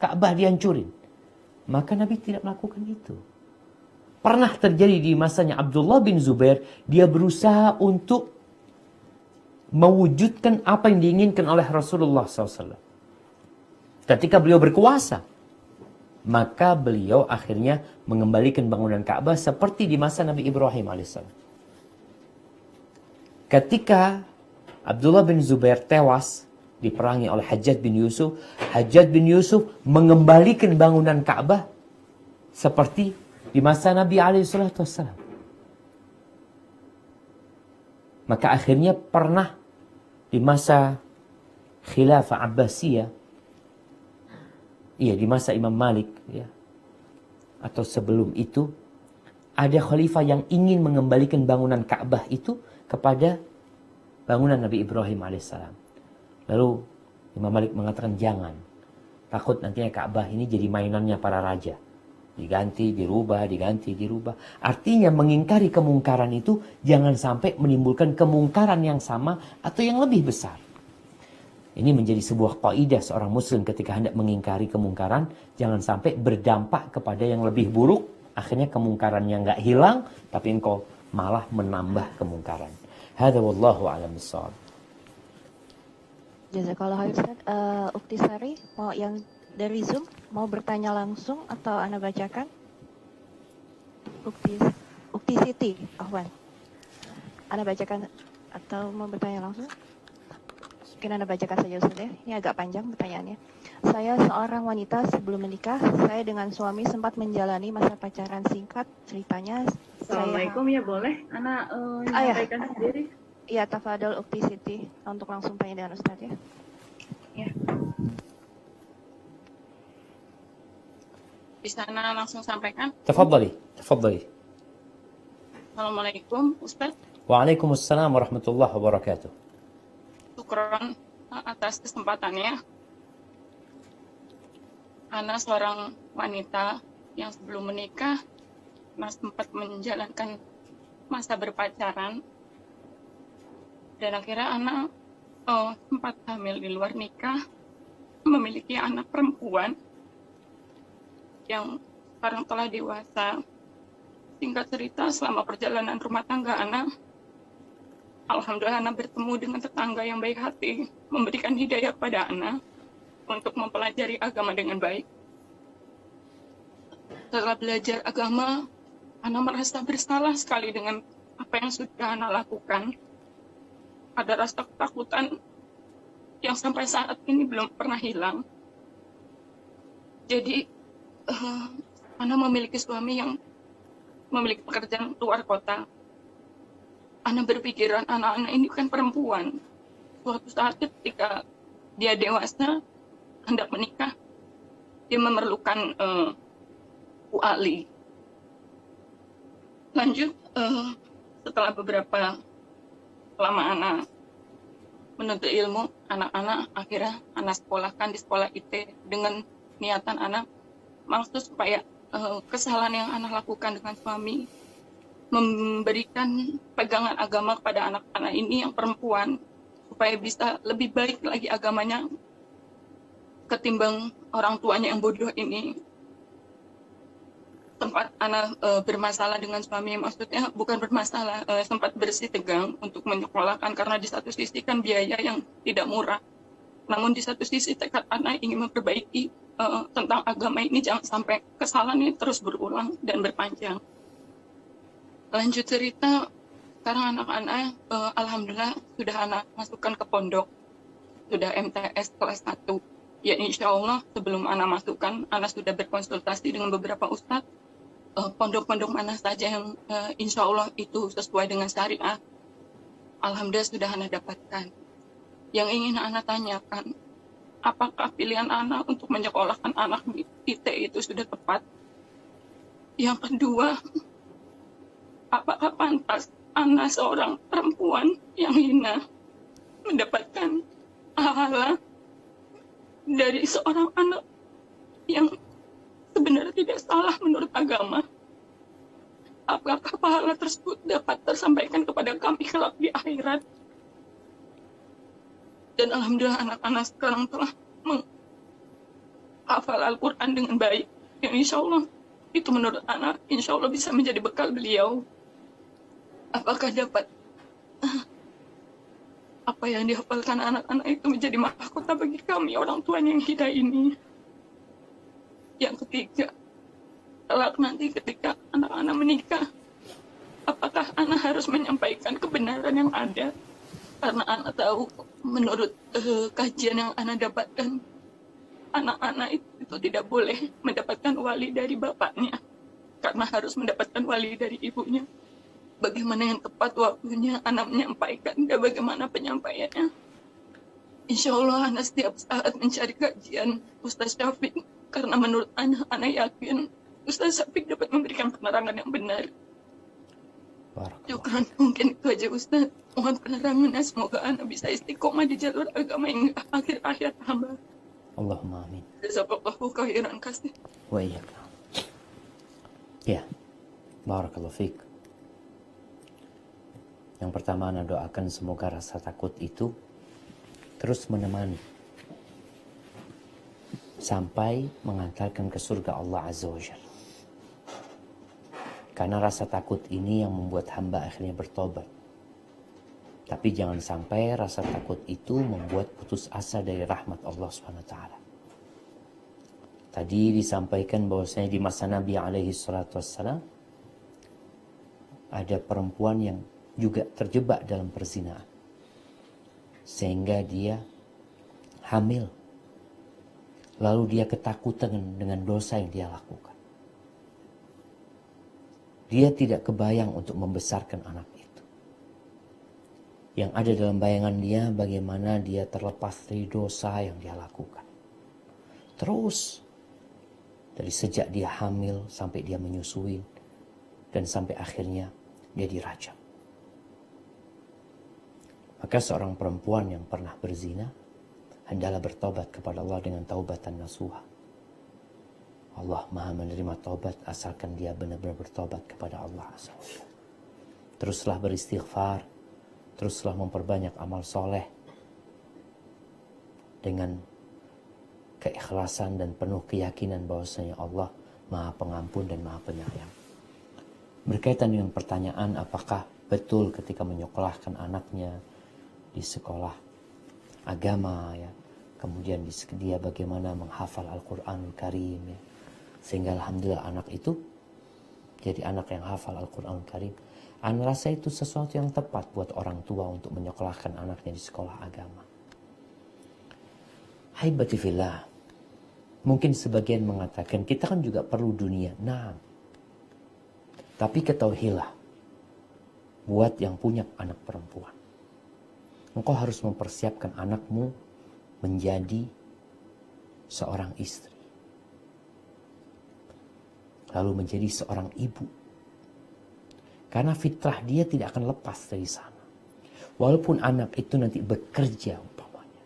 Ka'bah dihancurin? Maka Nabi tidak melakukan itu. Pernah terjadi di masanya Abdullah bin Zubair, dia berusaha untuk mewujudkan apa yang diinginkan oleh Rasulullah SAW. Ketika beliau berkuasa, maka beliau akhirnya mengembalikan bangunan Ka'bah seperti di masa Nabi Ibrahim alaihissalam. Ketika Abdullah bin Zubair tewas diperangi oleh Hajjaj bin Yusuf mengembalikan bangunan Ka'bah seperti di masa Nabi SAW. Maka akhirnya pernah di masa Khilafah Abbasiyah, di masa Imam Malik, atau sebelum itu, ada khalifah yang ingin mengembalikan bangunan Ka'bah itu kepada bangunan Nabi Ibrahim alaihissalam. Lalu Imam Malik mengatakan jangan. Takut nantinya Ka'bah ini jadi mainannya para raja. Diganti, dirubah, diganti, dirubah. Artinya mengingkari kemungkaran itu jangan sampai menimbulkan kemungkaran yang sama atau yang lebih besar. Ini menjadi sebuah kaidah seorang muslim ketika hendak mengingkari kemungkaran. Jangan sampai berdampak kepada yang lebih buruk. Akhirnya kemungkarannya nggak hilang, tapi engkau malah menambah kemungkaran. Hadza wallahu a'lam bissawab. Jazakallah khair Ustaz. Ukti Sari mau yang dari Zoom mau bertanya langsung atau Anda bacakan? Ukti Siti, Ahwan. Anda bacakan atau mau bertanya langsung? Mungkin Anda bacakan saja Ustaz ya. Ini agak panjang pertanyaannya. Saya seorang wanita sebelum menikah. Saya dengan suami sempat menjalani masa pacaran singkat. Ceritanya Assalamualaikum ya boleh Ana menyampaikan sendiri. Iya, tafadhol Ukti Siti untuk langsung tanya dengan Ustaz ya. Ya. Bisa Ana langsung sampaikan? Tafadhali. Assalamualaikum Ustaz. Waalaikumsalam warahmatullahi wabarakatuh. Syukran atas kesempatannya. Ana seorang wanita yang sebelum menikah sempat menjalankan masa berpacaran dan akhirnya Ana sempat hamil di luar nikah, memiliki anak perempuan yang sekarang telah dewasa. Singkat cerita, selama perjalanan rumah tangga Ana, alhamdulillah Ana bertemu dengan tetangga yang baik hati, memberikan hidayah kepada Ana untuk mempelajari agama dengan baik. Setelah belajar agama, Ana merasa bersalah sekali dengan apa yang sudah Ana lakukan. Ada rasa ketakutan yang sampai saat ini belum pernah hilang. Jadi, Ana memiliki suami yang memiliki pekerjaan luar kota. Ana berpikiran anak-anak ini kan perempuan. Suatu saat ketika dia dewasa, hendak menikah, dia memerlukan wali. Lanjut, setelah beberapa lama anak menuntut ilmu, anak-anak akhirnya anak sekolahkan di sekolah IT dengan niatan anak maksud supaya kesalahan yang anak lakukan dengan suami memberikan pegangan agama kepada anak-anak ini yang perempuan supaya bisa lebih baik lagi agamanya ketimbang orang tuanya yang bodoh ini. Sempat anak bermasalah dengan suami, maksudnya bukan bermasalah, sempat bersih tegang untuk menyekolahkan karena di satu sisi kan biaya yang tidak murah. Namun di satu sisi tekad anak ingin memperbaiki tentang agama ini, jangan sampai kesalahan ini terus berulang dan berpanjang. Lanjut cerita, sekarang anak-anak alhamdulillah sudah anak masukkan ke pondok, sudah MTS kelas 1. Ya insya Allah sebelum anak masukkan, anak sudah berkonsultasi dengan beberapa ustadz, pondok-pondok mana saja yang insya Allah itu sesuai dengan syariat. Alhamdulillah sudah anak dapatkan. Yang ingin anak tanyakan, apakah pilihan anak untuk menyekolahkan anak di IT itu sudah tepat? Yang kedua, apakah pantas anak seorang perempuan yang hina mendapatkan pahala dari seorang anak yang sebenarnya tidak salah menurut agama? Apakah pahala tersebut dapat tersampaikan kepada kami kelak di akhirat? Dan alhamdulillah anak-anak sekarang telah menghafal Al-Quran dengan baik. Yang insya Allah itu menurut anak insya Allah bisa menjadi bekal beliau. Apakah dapat apa yang dihafalkan anak-anak itu menjadi mahkota bagi kami orang tuanya yang hina ini? Yang ketiga, kelak nanti ketika anak-anak menikah, apakah anak harus menyampaikan kebenaran yang ada? Karena anak tahu menurut kajian yang anak dapatkan, anak-anak itu tidak boleh mendapatkan wali dari bapaknya, karena harus mendapatkan wali dari ibunya. Bagaimana yang tepat waktunya anak menyampaikan dan bagaimana penyampaiannya? Insya Allah anak setiap saat mencari kajian Ustaz Syafiq, karena menurut anak yakin Ustaz Syafiq dapat memberikan penerangan yang benar. Syukran, mungkin itu aja Ustaz. Mohon penerangannya, semoga anak bisa istiqomah di jalur agama yang akhir-akhir hamba. Allahumma amin. Jazakallahu khairan kasih. Wa iyyaka. Ya, barakallahu fiik. Yang pertama Ana doakan semoga rasa takut itu terus menemani sampai mengantarkan ke surga Allah Azza wa Jalla. Karena rasa takut ini yang membuat hamba akhirnya bertobat. Tapi jangan sampai rasa takut itu membuat putus asa dari rahmat Allah SWT. Tadi disampaikan bahwasanya di masa Nabi alaihi salatu wassalam ada perempuan yang juga terjebak dalam perzinaan. Sehingga dia hamil. Lalu dia ketakutan dengan dosa yang dia lakukan. Dia tidak kebayang untuk membesarkan anak itu. Yang ada dalam bayangan dia bagaimana dia terlepas dari dosa yang dia lakukan. Terus dari sejak dia hamil sampai dia menyusui dan sampai akhirnya dia dirajam. Maka seorang perempuan yang pernah berzina hendaklah bertobat kepada Allah dengan taubatan nasuha. Allah Maha menerima taubat asalkan dia benar-benar bertobat kepada Allah Azza wa Jalla. Teruslah beristighfar, teruslah memperbanyak amal soleh dengan keikhlasan dan penuh keyakinan bahwasanya Allah Maha Pengampun dan Maha Penyayang. Berkaitan dengan pertanyaan apakah betul ketika menyekolahkan anaknya di sekolah agama, ya, kemudian dia bagaimana menghafal Al-Quranul Karim, ya, sehingga alhamdulillah anak itu jadi anak yang hafal Al-Quranul Karim. Ana rasa itu sesuatu yang tepat buat orang tua untuk menyekolahkan anaknya di sekolah agama. Haibati fillah, mungkin sebagian mengatakan kita kan juga perlu dunia. Nah, tapi ketahuilah, buat yang punya anak perempuan, engkau harus mempersiapkan anakmu menjadi seorang istri, lalu menjadi seorang ibu. Karena fitrah dia tidak akan lepas dari sana. Walaupun anak itu nanti bekerja umpamanya,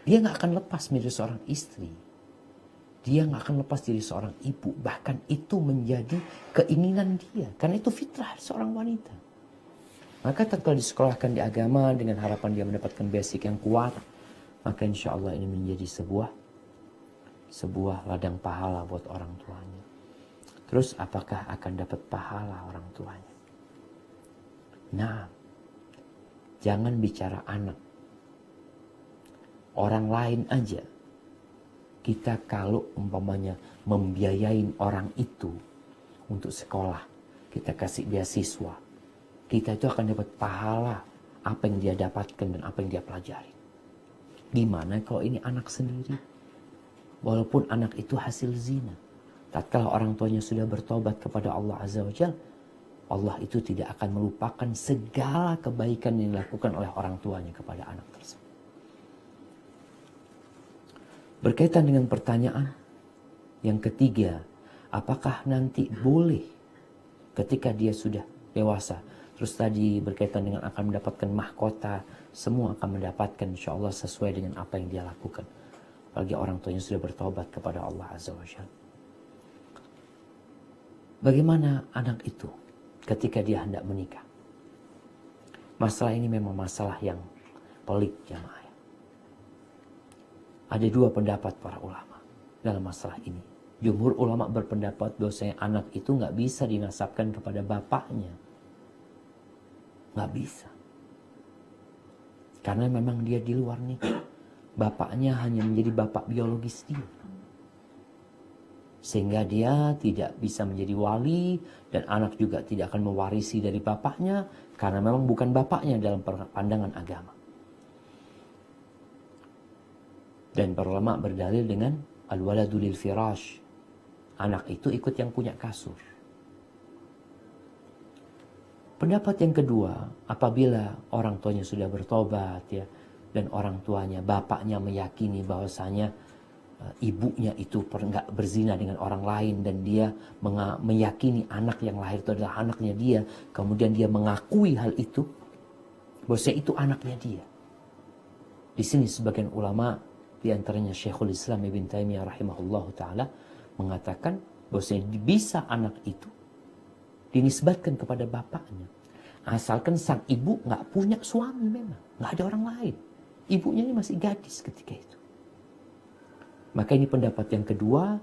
dia gak akan lepas menjadi seorang istri. Dia nggak akan lepas dari seorang ibu. Bahkan itu menjadi keinginan dia. Karena itu fitrah seorang wanita. Maka tatkala disekolahkan di agama dengan harapan dia mendapatkan basic yang kuat, maka insya Allah ini menjadi sebuah ladang pahala buat orang tuanya. Terus apakah akan dapat pahala orang tuanya? Nah, jangan bicara anak. Orang lain aja. Kita kalau umpamanya membiayain orang itu untuk sekolah, kita kasih beasiswa, kita itu akan dapat pahala apa yang dia dapatkan dan apa yang dia pelajari. Gimana kalau ini anak sendiri? Walaupun anak itu hasil zina, tatkala orang tuanya sudah bertobat kepada Allah Azza wa Jalla, Allah itu tidak akan melupakan segala kebaikan yang dilakukan oleh orang tuanya kepada anak tersebut. Berkaitan dengan pertanyaan yang ketiga, apakah nanti boleh ketika dia sudah dewasa? Terus tadi berkaitan dengan akan mendapatkan mahkota, semua akan mendapatkan insya Allah sesuai dengan apa yang dia lakukan. Bagi orang tuanya sudah bertobat kepada Allah Azza wa Jalla. Bagaimana anak itu ketika dia hendak menikah? Masalah ini memang masalah yang pelik jamaah. Ada dua pendapat para ulama dalam masalah ini. Jumhur ulama berpendapat bahwasanya anak itu nggak bisa dinasabkan kepada bapaknya. Nggak bisa. Karena memang dia di luar nikah. Bapaknya hanya menjadi bapak biologis dia. Sehingga dia tidak bisa menjadi wali dan anak juga tidak akan mewarisi dari bapaknya karena memang bukan bapaknya dalam pandangan agama. Dan para ulama berdalil dengan al-waladu lil firash. Anak itu ikut yang punya kasur. Pendapat yang kedua, apabila orang tuanya sudah bertobat ya, dan orang tuanya, bapaknya meyakini bahwasanya ibunya itu nggak berzina dengan orang lain dan dia meyakini anak yang lahir itu adalah anaknya dia, kemudian dia mengakui hal itu, bahwasanya itu anaknya dia. Di sini sebagian ulama, di antaranya Syekhul Islam Ibn Taimiyah rahimahullah ta'ala, mengatakan bahwasanya bisa anak itu dinisbatkan kepada bapaknya. Asalkan sang ibu nggak punya suami memang. Nggak ada orang lain. Ibunya ini masih gadis ketika itu. Maka ini pendapat yang kedua.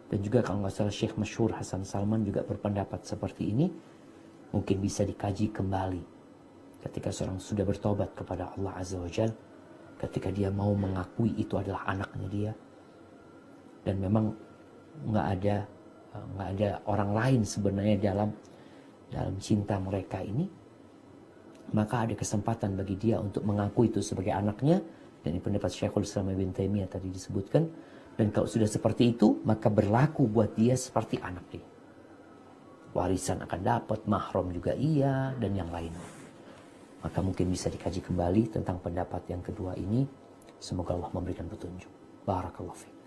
Dan juga kalau nggak salah Syekh Masyhur Hasan Salman juga berpendapat seperti ini. Mungkin bisa dikaji kembali. Ketika seorang sudah bertobat kepada Allah Azza wa Jalla. Ketika dia mau mengakui itu adalah anaknya dia. Dan memang nggak ada orang lain sebenarnya dalam cinta mereka ini, maka ada kesempatan bagi dia untuk mengaku itu sebagai anaknya. Dan ini pendapat Syekhul Islam Ibn Taimiyah tadi disebutkan. Dan kalau sudah seperti itu, maka berlaku buat dia seperti anak dia. Warisan akan dapat, mahram juga iya, dan yang lainnya. Maka mungkin bisa dikaji kembali tentang pendapat yang kedua ini. Semoga Allah memberikan petunjuk. Barakallahu fiik.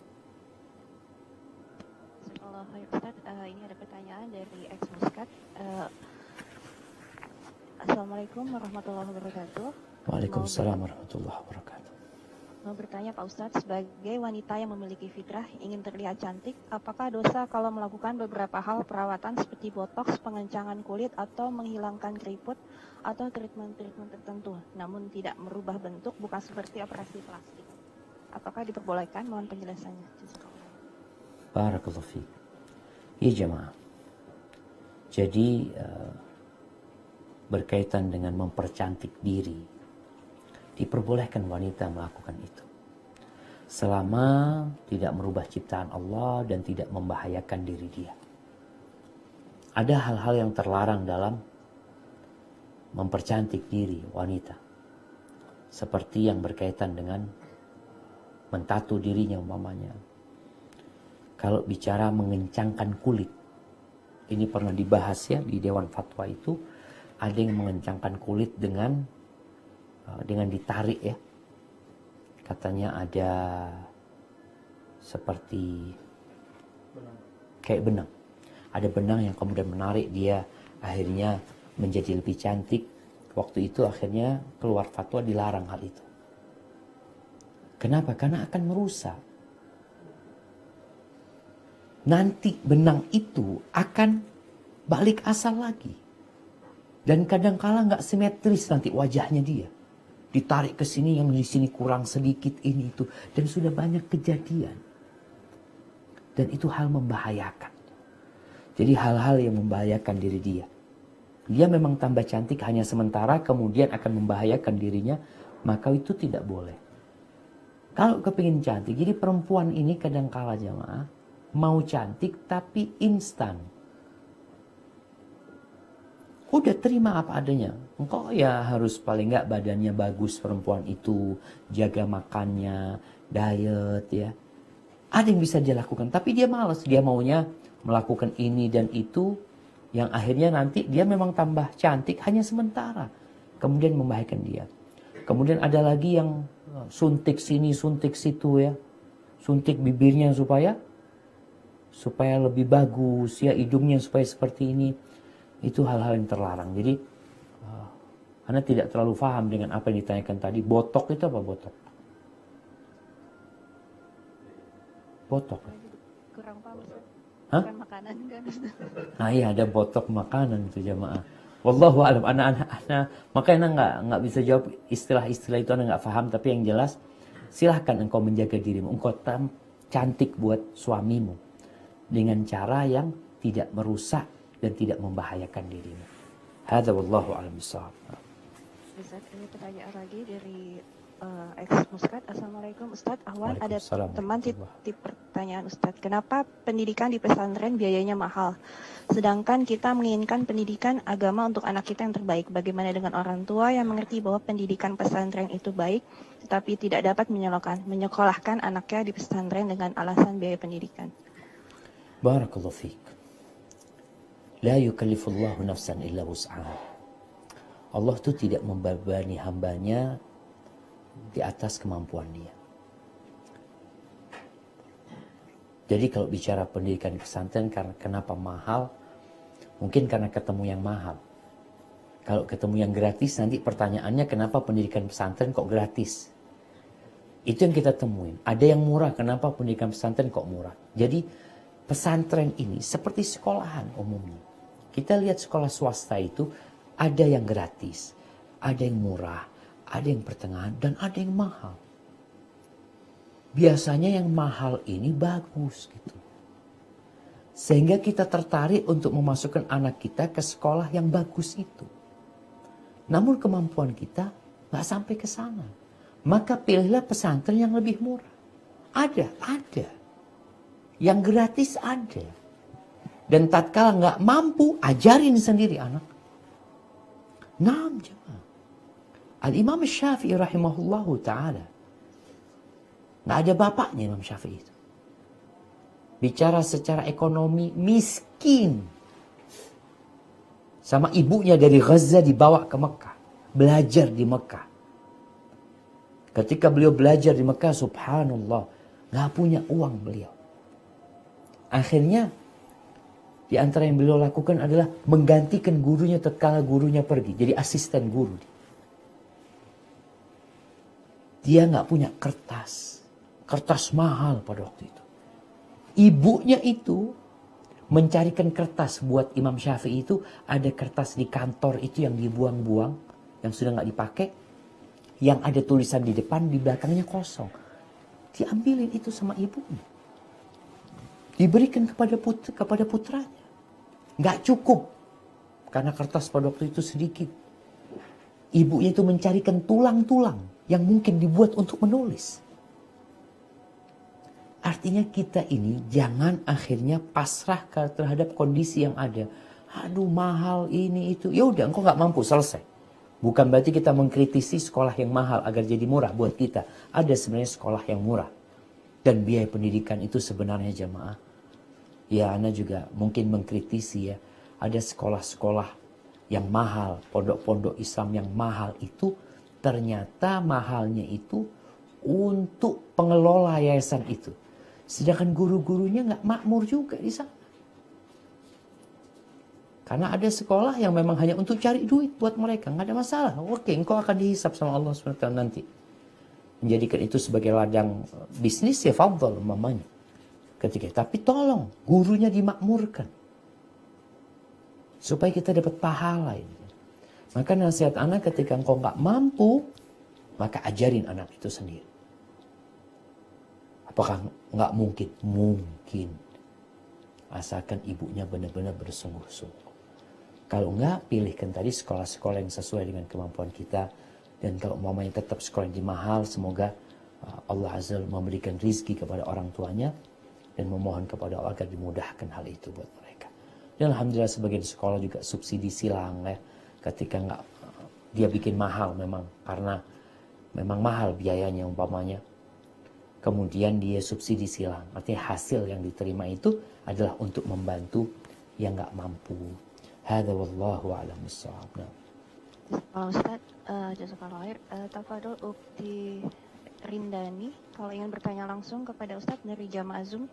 Ustaz, ini ada pertanyaan dari ex-Muskat. Assalamualaikum warahmatullahi wabarakatuh. Waalaikumsalam warahmatullahi wabarakatuh. Mau bertanya Pak Ustadz, sebagai wanita yang memiliki fitrah ingin terlihat cantik, apakah dosa kalau melakukan beberapa hal perawatan seperti botoks, pengencangan kulit, atau menghilangkan keriput, atau treatment-treatment tertentu, namun tidak merubah bentuk, bukan seperti operasi plastik? Apakah diperbolehkan? Mohon penjelasannya. Barakallahu fiik. Ya jemaah. Jadi berkaitan dengan mempercantik diri, diperbolehkan wanita melakukan itu. Selama tidak merubah ciptaan Allah dan tidak membahayakan diri dia. Ada hal-hal yang terlarang dalam mempercantik diri wanita. Seperti yang berkaitan dengan mentatu dirinya umpamanya. Kalau bicara mengencangkan kulit. Ini pernah dibahas ya di Dewan Fatwa itu. Ada yang mengencangkan kulit dengan ditarik ya. Katanya ada seperti kayak benang. Ada benang yang kemudian menarik dia akhirnya menjadi lebih cantik. Waktu itu akhirnya keluar fatwa dilarang hal itu. Kenapa? Karena akan merusak. nanti benang itu akan balik asal lagi. Dan kadang-kala nggak simetris nanti wajahnya dia. Ditarik ke sini, yang di sini kurang sedikit, ini itu. Dan sudah banyak kejadian. Dan itu hal membahayakan. Jadi hal-hal yang membahayakan diri dia. Dia memang tambah cantik hanya sementara, kemudian akan membahayakan dirinya, maka itu tidak boleh. Kalau kepingin cantik, jadi perempuan ini kadang-kala jamaah, mau cantik tapi instan. Udah terima apa adanya. Engkau ya harus paling nggak badannya bagus perempuan itu. Jaga makannya, diet ya. Ada yang bisa dia lakukan. Tapi dia malas. Dia maunya melakukan ini dan itu. Yang akhirnya nanti dia memang tambah cantik hanya sementara. Kemudian membahayakan dia. Kemudian ada lagi yang suntik sini, suntik situ ya. Suntik bibirnya supaya lebih bagus. Ya hidungnya supaya seperti ini. Itu hal-hal yang terlarang. Jadi, Anda tidak terlalu paham dengan apa yang ditanyakan tadi. Botok itu apa botok? Botok. Kurang paham, Ustaz. Hah? Bukan makanan kan? Nah iya, ada botok makanan itu jamaah. Wallahu a'lam. Anak-anak, makanya nggak bisa jawab istilah-istilah itu, Anda nggak paham. Tapi yang jelas, silahkan engkau menjaga dirimu. Engkau cantik buat suamimu dengan cara yang tidak merusak dan tidak membahayakan dirimu. Hadza wallahu a'lam bishawab. Ustaz, ini pertanyaan lagi dari ex Muskat. Assalamualaikum Ustaz. Ahwan, ada Waalaikumsalam. teman titip pertanyaan Ustaz. Kenapa pendidikan di pesantren biayanya mahal? Sedangkan kita menginginkan pendidikan agama untuk anak kita yang terbaik. Bagaimana dengan orang tua yang mengerti bahwa pendidikan pesantren itu baik, tetapi tidak dapat menyekolahkan anaknya di pesantren dengan alasan biaya pendidikan? Barakallahu fiik. La yukallifullahu nafsan illa wus'aha. Allah itu tidak membebani hambanya di atas kemampuan dia. Jadi kalau bicara pendidikan di pesantren, kenapa mahal? Mungkin karena ketemu yang mahal. Kalau ketemu yang gratis, nanti pertanyaannya kenapa pendidikan pesantren kok gratis? Itu yang kita temuin. Ada yang murah, kenapa pendidikan pesantren kok murah? Jadi pesantren ini seperti sekolahan umumnya. Kita lihat sekolah swasta itu ada yang gratis, ada yang murah, ada yang pertengahan, dan ada yang mahal. Biasanya yang mahal ini bagus gitu. Sehingga kita tertarik untuk memasukkan anak kita ke sekolah yang bagus itu. Namun kemampuan kita nggak sampai ke sana. Maka pilihlah pesantren yang lebih murah. Ada. Yang gratis ada. Dan tatkala nggak mampu, ajarin sendiri anak. Naam jemaah. Al-Imam Syafi'i rahimahullahu ta'ala. Nggak ada bapaknya Imam Syafi'i itu. Bicara secara ekonomi, miskin. Sama ibunya dari Gaza dibawa ke Mekah. Belajar di Mekah. Ketika beliau belajar di Mekah, subhanallah, nggak punya uang beliau. Akhirnya, di antara yang beliau lakukan adalah menggantikan gurunya tatkala gurunya pergi. Jadi asisten guru. Dia nggak punya kertas. Kertas mahal pada waktu itu. Ibunya itu mencarikan kertas buat Imam Syafi'i itu. Ada kertas di kantor itu yang dibuang-buang. Yang sudah nggak dipakai. Yang ada tulisan di depan, di belakangnya kosong. Diambilin itu sama ibunya. Diberikan kepada putranya. Nggak cukup. Karena kertas pada waktu itu sedikit. Ibunya itu mencarikan tulang-tulang yang mungkin dibuat untuk menulis. Artinya kita ini jangan akhirnya pasrah terhadap kondisi yang ada. Aduh mahal ini itu. Ya udah engkau nggak mampu, selesai. Bukan berarti kita mengkritisi sekolah yang mahal agar jadi murah buat kita. Ada sebenarnya sekolah yang murah. Dan biaya pendidikan itu sebenarnya jamaah. Ya, Anda juga mungkin mengkritisi ya. Ada sekolah-sekolah yang mahal, pondok-pondok Islam yang mahal itu, ternyata mahalnya itu untuk pengelola yayasan itu. Sedangkan guru-gurunya nggak makmur juga di sana. Karena ada sekolah yang memang hanya untuk cari duit buat mereka, nggak ada masalah. Oke, engkau akan dihisap sama Allah SWT nanti. Menjadikan itu sebagai ladang bisnis ya fadhal mamanya. Tapi tolong gurunya dimakmurkan supaya kita dapat pahala ini. Maka nasihat anak, ketika engkau nggak mampu, maka ajarin anak itu sendiri. Apakah nggak mungkin? Mungkin. Asalkan ibunya benar-benar bersungguh-sungguh. Kalau nggak, pilihkan tadi sekolah-sekolah yang sesuai dengan kemampuan kita. Dan kalau mamanya tetap sekolah yang mahal, semoga Allah Azza memberikan rizki kepada orang tuanya. Dan memohon kepada Allah agar dimudahkan hal itu buat mereka. Dan alhamdulillah sebagian sekolah juga subsidi silang ya. Ketika nggak, dia bikin mahal memang. Karena memang mahal biayanya umpamanya. Kemudian dia subsidi silang. Artinya hasil yang diterima itu adalah untuk membantu yang nggak mampu. Hadza wallahu a'lam bissawab. Kalau Ustaz, jazakallahu khair. Tafadhol Ukti Rindani, kalau ingin bertanya langsung kepada Ustaz dari Jamaah Zoom.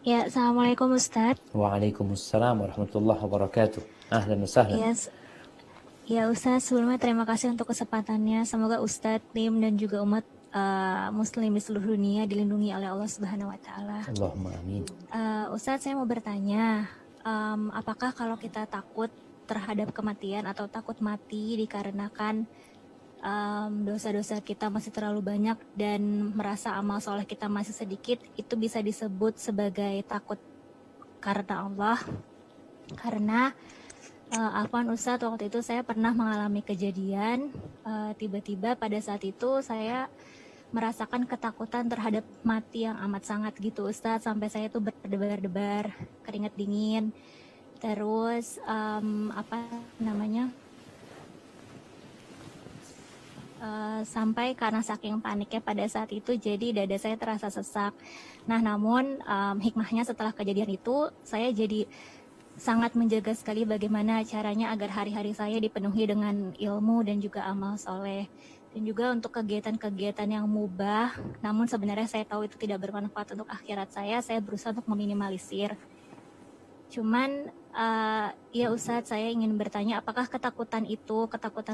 Ya, Assalamualaikum Ustadz. Waalaikumsalam warahmatullahi wabarakatuh. Ahlan wa sahlan. Ya Ustadz, sebelumnya terima kasih untuk kesempatannya. Semoga Ustadz, tim dan juga umat muslim di seluruh dunia dilindungi oleh Allah Subhanahu wa taala. Allahumma amin. Ustadz, saya mau bertanya, apakah kalau kita takut terhadap kematian atau takut mati dikarenakan dosa-dosa kita masih terlalu banyak dan merasa amal soleh kita masih sedikit, itu bisa disebut sebagai takut karena Allah? Karena Afwan Ustadz, waktu itu saya pernah mengalami kejadian, tiba-tiba pada saat itu saya merasakan ketakutan terhadap mati yang amat sangat gitu Ustadz, sampai saya tuh berdebar-debar, keringat dingin, terus sampai karena saking paniknya pada saat itu jadi dada saya terasa sesak. Nah namun hikmahnya setelah kejadian itu saya jadi sangat menjaga sekali bagaimana caranya agar hari-hari saya dipenuhi dengan ilmu dan juga amal soleh. Dan juga untuk kegiatan-kegiatan yang mubah, namun sebenarnya saya tahu itu tidak bermanfaat untuk akhirat saya berusaha untuk meminimalisir. Cuman ya Ustadz, saya ingin bertanya, apakah ketakutan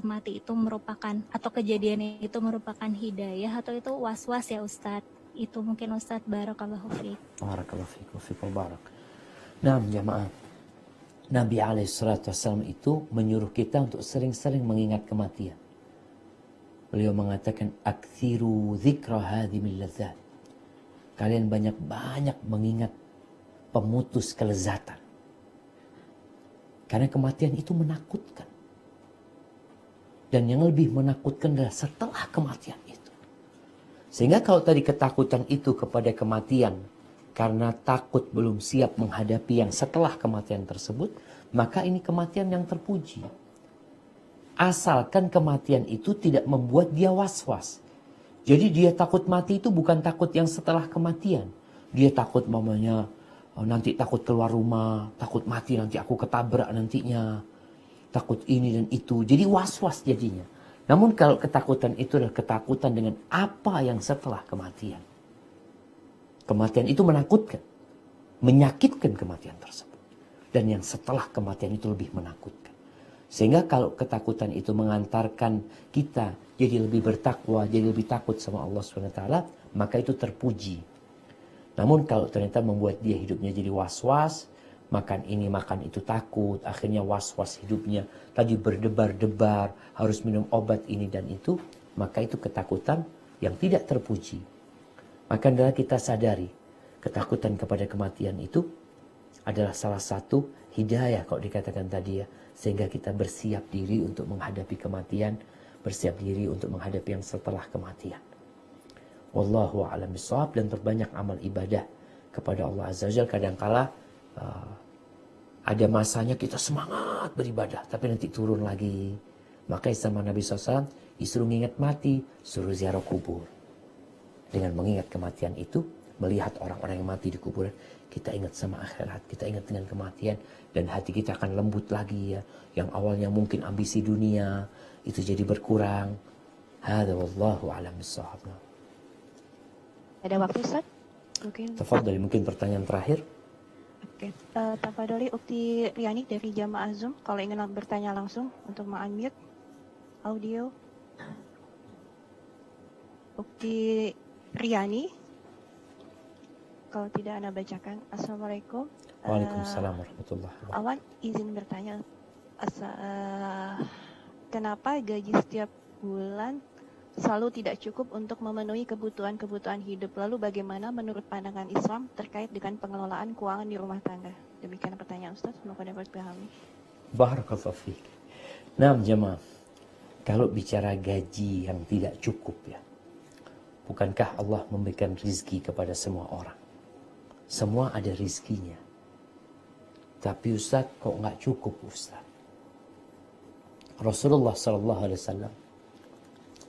mati itu merupakan, atau kejadian itu merupakan hidayah atau itu was-was ya Ustadz? Itu mungkin Ustadz. Barakallahu fiik. Barakallahu fiik wa fiikum barak. Nah jamaah, Nabi SAW itu menyuruh kita untuk sering-sering mengingat kematian. Beliau mengatakan, aktsiru dzikra hadhimil ladzat. Kalian banyak-banyak mengingat pemutus kelezatan. Karena kematian itu menakutkan. Dan yang lebih menakutkan adalah setelah kematian itu. Sehingga kalau tadi ketakutan itu kepada kematian, karena takut belum siap menghadapi yang setelah kematian tersebut, maka ini kematian yang terpuji. Asalkan kematian itu tidak membuat dia was-was. Jadi dia takut mati itu bukan takut yang setelah kematian. Dia takut mamanya, nanti takut keluar rumah, takut mati nanti aku ketabrak nantinya, takut ini dan itu. Jadi was-was jadinya. Namun kalau ketakutan itu adalah ketakutan dengan apa yang setelah kematian. Kematian itu menakutkan, menyakitkan kematian tersebut. Dan yang setelah kematian itu lebih menakutkan. Sehingga kalau ketakutan itu mengantarkan kita jadi lebih bertakwa, jadi lebih takut sama Allah SWT, maka itu terpuji. Namun kalau ternyata membuat dia hidupnya jadi was-was, makan ini makan itu takut, akhirnya was-was hidupnya, tadi berdebar-debar, harus minum obat ini dan itu, maka itu ketakutan yang tidak terpuji. Maka adalah kita sadari, ketakutan kepada kematian itu adalah salah satu hidayah kalau dikatakan tadi ya, sehingga kita bersiap diri untuk menghadapi kematian, bersiap diri untuk menghadapi yang setelah kematian. Wallahu a'lam bishawab. Dan terbanyak amal ibadah kepada Allah Azza wa Jalla. Kadangkala ada masanya kita semangat beribadah, tapi nanti turun lagi. Maka sama Nabi SAW disuruh mengingat mati, suruh ziarah kubur. Dengan mengingat kematian itu, melihat orang-orang yang mati di kuburan, kita ingat sama akhirat, kita ingat dengan kematian, dan hati kita akan lembut lagi ya. Yang awalnya mungkin ambisi dunia itu jadi berkurang. Hadza wallahu a'lam bishawab. Ada waktu Ustaz? Mungkin. Tafadhali, mungkin pertanyaan terakhir. Oke. Tafadholi Ukti Riani dari Jamaah Zoom, kalau ingin bertanya langsung untuk unmute audio. Ukti Riani. kalau tidak Anda bacakan. Assalamualaikum. Waalaikumsalam warahmatullahi wabarakatuh. Awan izin bertanya, kenapa gaji setiap bulan selalu tidak cukup untuk memenuhi kebutuhan-kebutuhan hidup? Lalu bagaimana menurut pandangan Islam terkait dengan pengelolaan keuangan di rumah tangga? Demikian pertanyaan Ustaz, semoga dapat dipahami. Barakallahu fiik. Nah, jemaah, kalau bicara gaji yang tidak cukup ya, bukankah Allah memberikan rizki kepada semua orang? Semua ada rizkinya. Tapi Ustaz, kok nggak cukup Ustaz? Rasulullah SAW,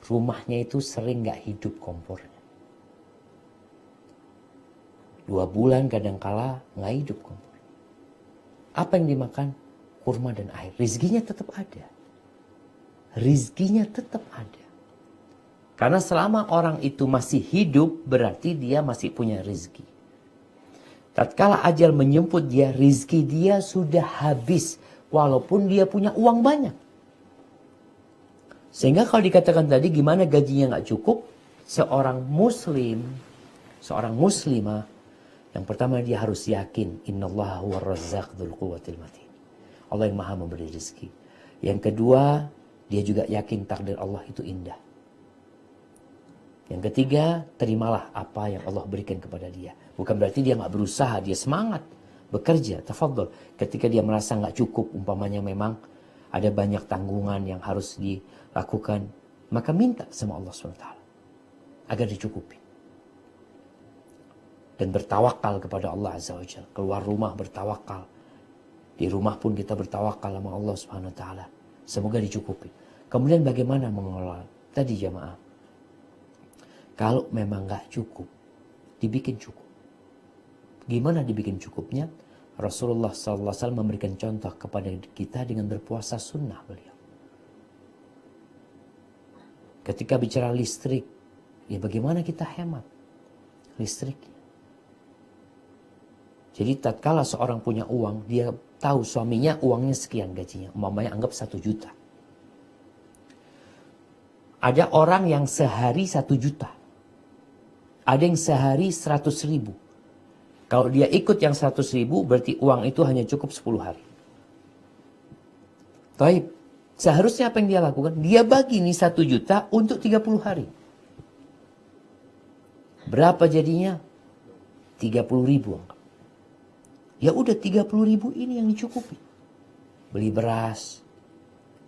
rumahnya itu sering nggak hidup kompornya. 2 bulan kadangkala nggak hidup kompor. Apa yang dimakan? Kurma dan air. Rizkinya tetap ada. Rizkinya tetap ada. Karena selama orang itu masih hidup, berarti dia masih punya rizki. Tatkala ajal menjemput dia, rizki dia sudah habis. Walaupun dia punya uang banyak. Sehingga kalau dikatakan tadi gimana gajinya nggak cukup, seorang muslim, seorang muslimah, yang pertama dia harus yakin innallaha huwar razzaq dzul quwwatil matin. Allah yang maha memberi rezeki. Yang kedua, dia juga yakin takdir Allah itu indah. Yang ketiga, terimalah apa yang Allah berikan kepada dia. Bukan berarti dia nggak berusaha, dia semangat bekerja, tafadhol. Ketika dia merasa nggak cukup, umpamanya memang ada banyak tanggungan yang harus dilakukan, maka minta sama Allah SWT agar dicukupi. Dan bertawakal kepada Allah Azza wa Jalla. Keluar rumah bertawakal. Di rumah pun kita bertawakal sama Allah Subhanahu wa taala. Semoga dicukupi. Kemudian bagaimana mengelola? Tadi jamaah. Kalau memang nggak cukup, dibikin cukup. Gimana dibikin cukupnya? Rasulullah SAW memberikan contoh kepada kita dengan berpuasa sunnah beliau. Ketika bicara listrik, ya bagaimana kita hemat listriknya? Jadi tatkala seorang punya uang, dia tahu suaminya uangnya sekian gajinya. Umpamanya anggap 1 juta. Ada orang yang sehari 1 juta. Ada yang sehari 100.000. Kalau dia ikut yang 100.000, berarti uang itu hanya cukup 10 hari. Taib. Seharusnya apa yang dia lakukan? Dia bagi nih 1 juta untuk 30 hari. Berapa jadinya? 30.000. Ya udah 30.000 ini yang dicukupi. Beli beras.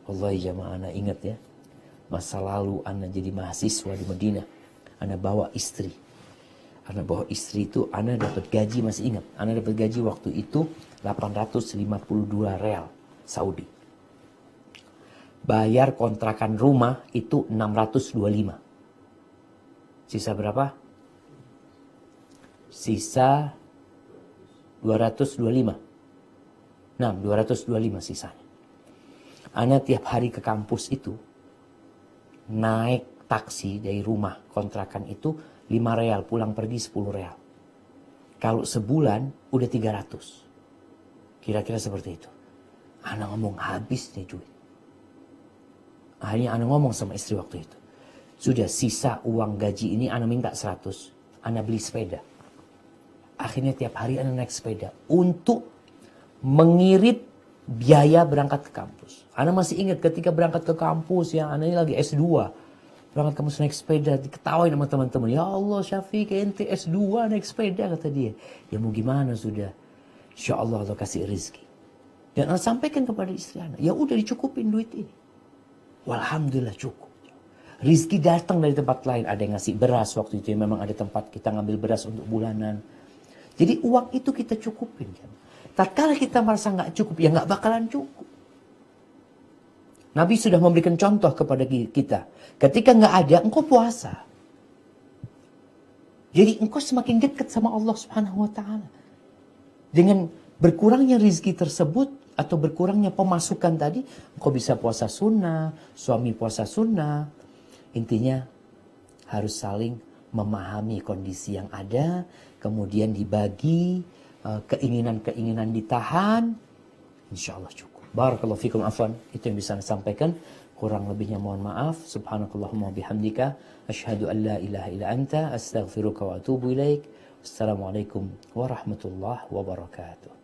Wallahi jamaah, ana ingat ya. Masa lalu ana jadi mahasiswa di Madinah. Ana bawa istri. Ana bawa istri itu, ana dapat gaji, masih ingat. Ana dapat gaji waktu itu 852 real Saudi. Bayar kontrakan rumah itu 625. Sisa berapa? Sisa 225. 225 sisanya. Ana tiap hari ke kampus itu naik taksi dari rumah kontrakan itu 5 real, pulang pergi 10 real. Kalau sebulan udah 300. Kira-kira seperti itu. Ana ngomong habis nih duit. Akhirnya ana ngomong sama istri waktu itu. Sudah sisa uang gaji ini ana minta 100. Ana beli sepeda. Akhirnya tiap hari ana naik sepeda untuk mengirit biaya berangkat ke kampus. Ana masih ingat ketika berangkat ke kampus, ya ana ini lagi S2. Berangkat kampus naik sepeda, diketawain sama teman-teman. Ya Allah Syafiq, ente S2 naik sepeda, kata dia. Ya mau gimana sudah. Insya Allah Allah kasih rezeki. Dan ana sampaikan kepada istri ana, ya udah dicukupin duit ini. Walhamdulillah cukup. Rizki datang dari tempat lain. Ada yang ngasih beras waktu itu, ya memang ada tempat kita ngambil beras untuk bulanan. Jadi uang itu kita cukupin. Tatkala kita merasa nggak cukup, ya nggak bakalan cukup. Nabi sudah memberikan contoh kepada kita. Ketika nggak ada, engkau puasa. Jadi engkau semakin dekat sama Allah Subhanahu wa Ta'ala. Dengan berkurangnya rizki tersebut atau berkurangnya pemasukan tadi, engkau bisa puasa sunnah, suami puasa sunnah. Intinya harus saling memahami kondisi yang ada, kemudian dibagi, keinginan-keinginan ditahan, insya Allah cukup. Barakallahu fikum, afwan. Itu yang bisa saya sampaikan. Kurang lebihnya mohon maaf. Subhanakallahumma bihamdika. Asyhadu an la ilaha illa anta. Astaghfiruka wa atubu ilaik. Assalamualaikum warahmatullahi wabarakatuh.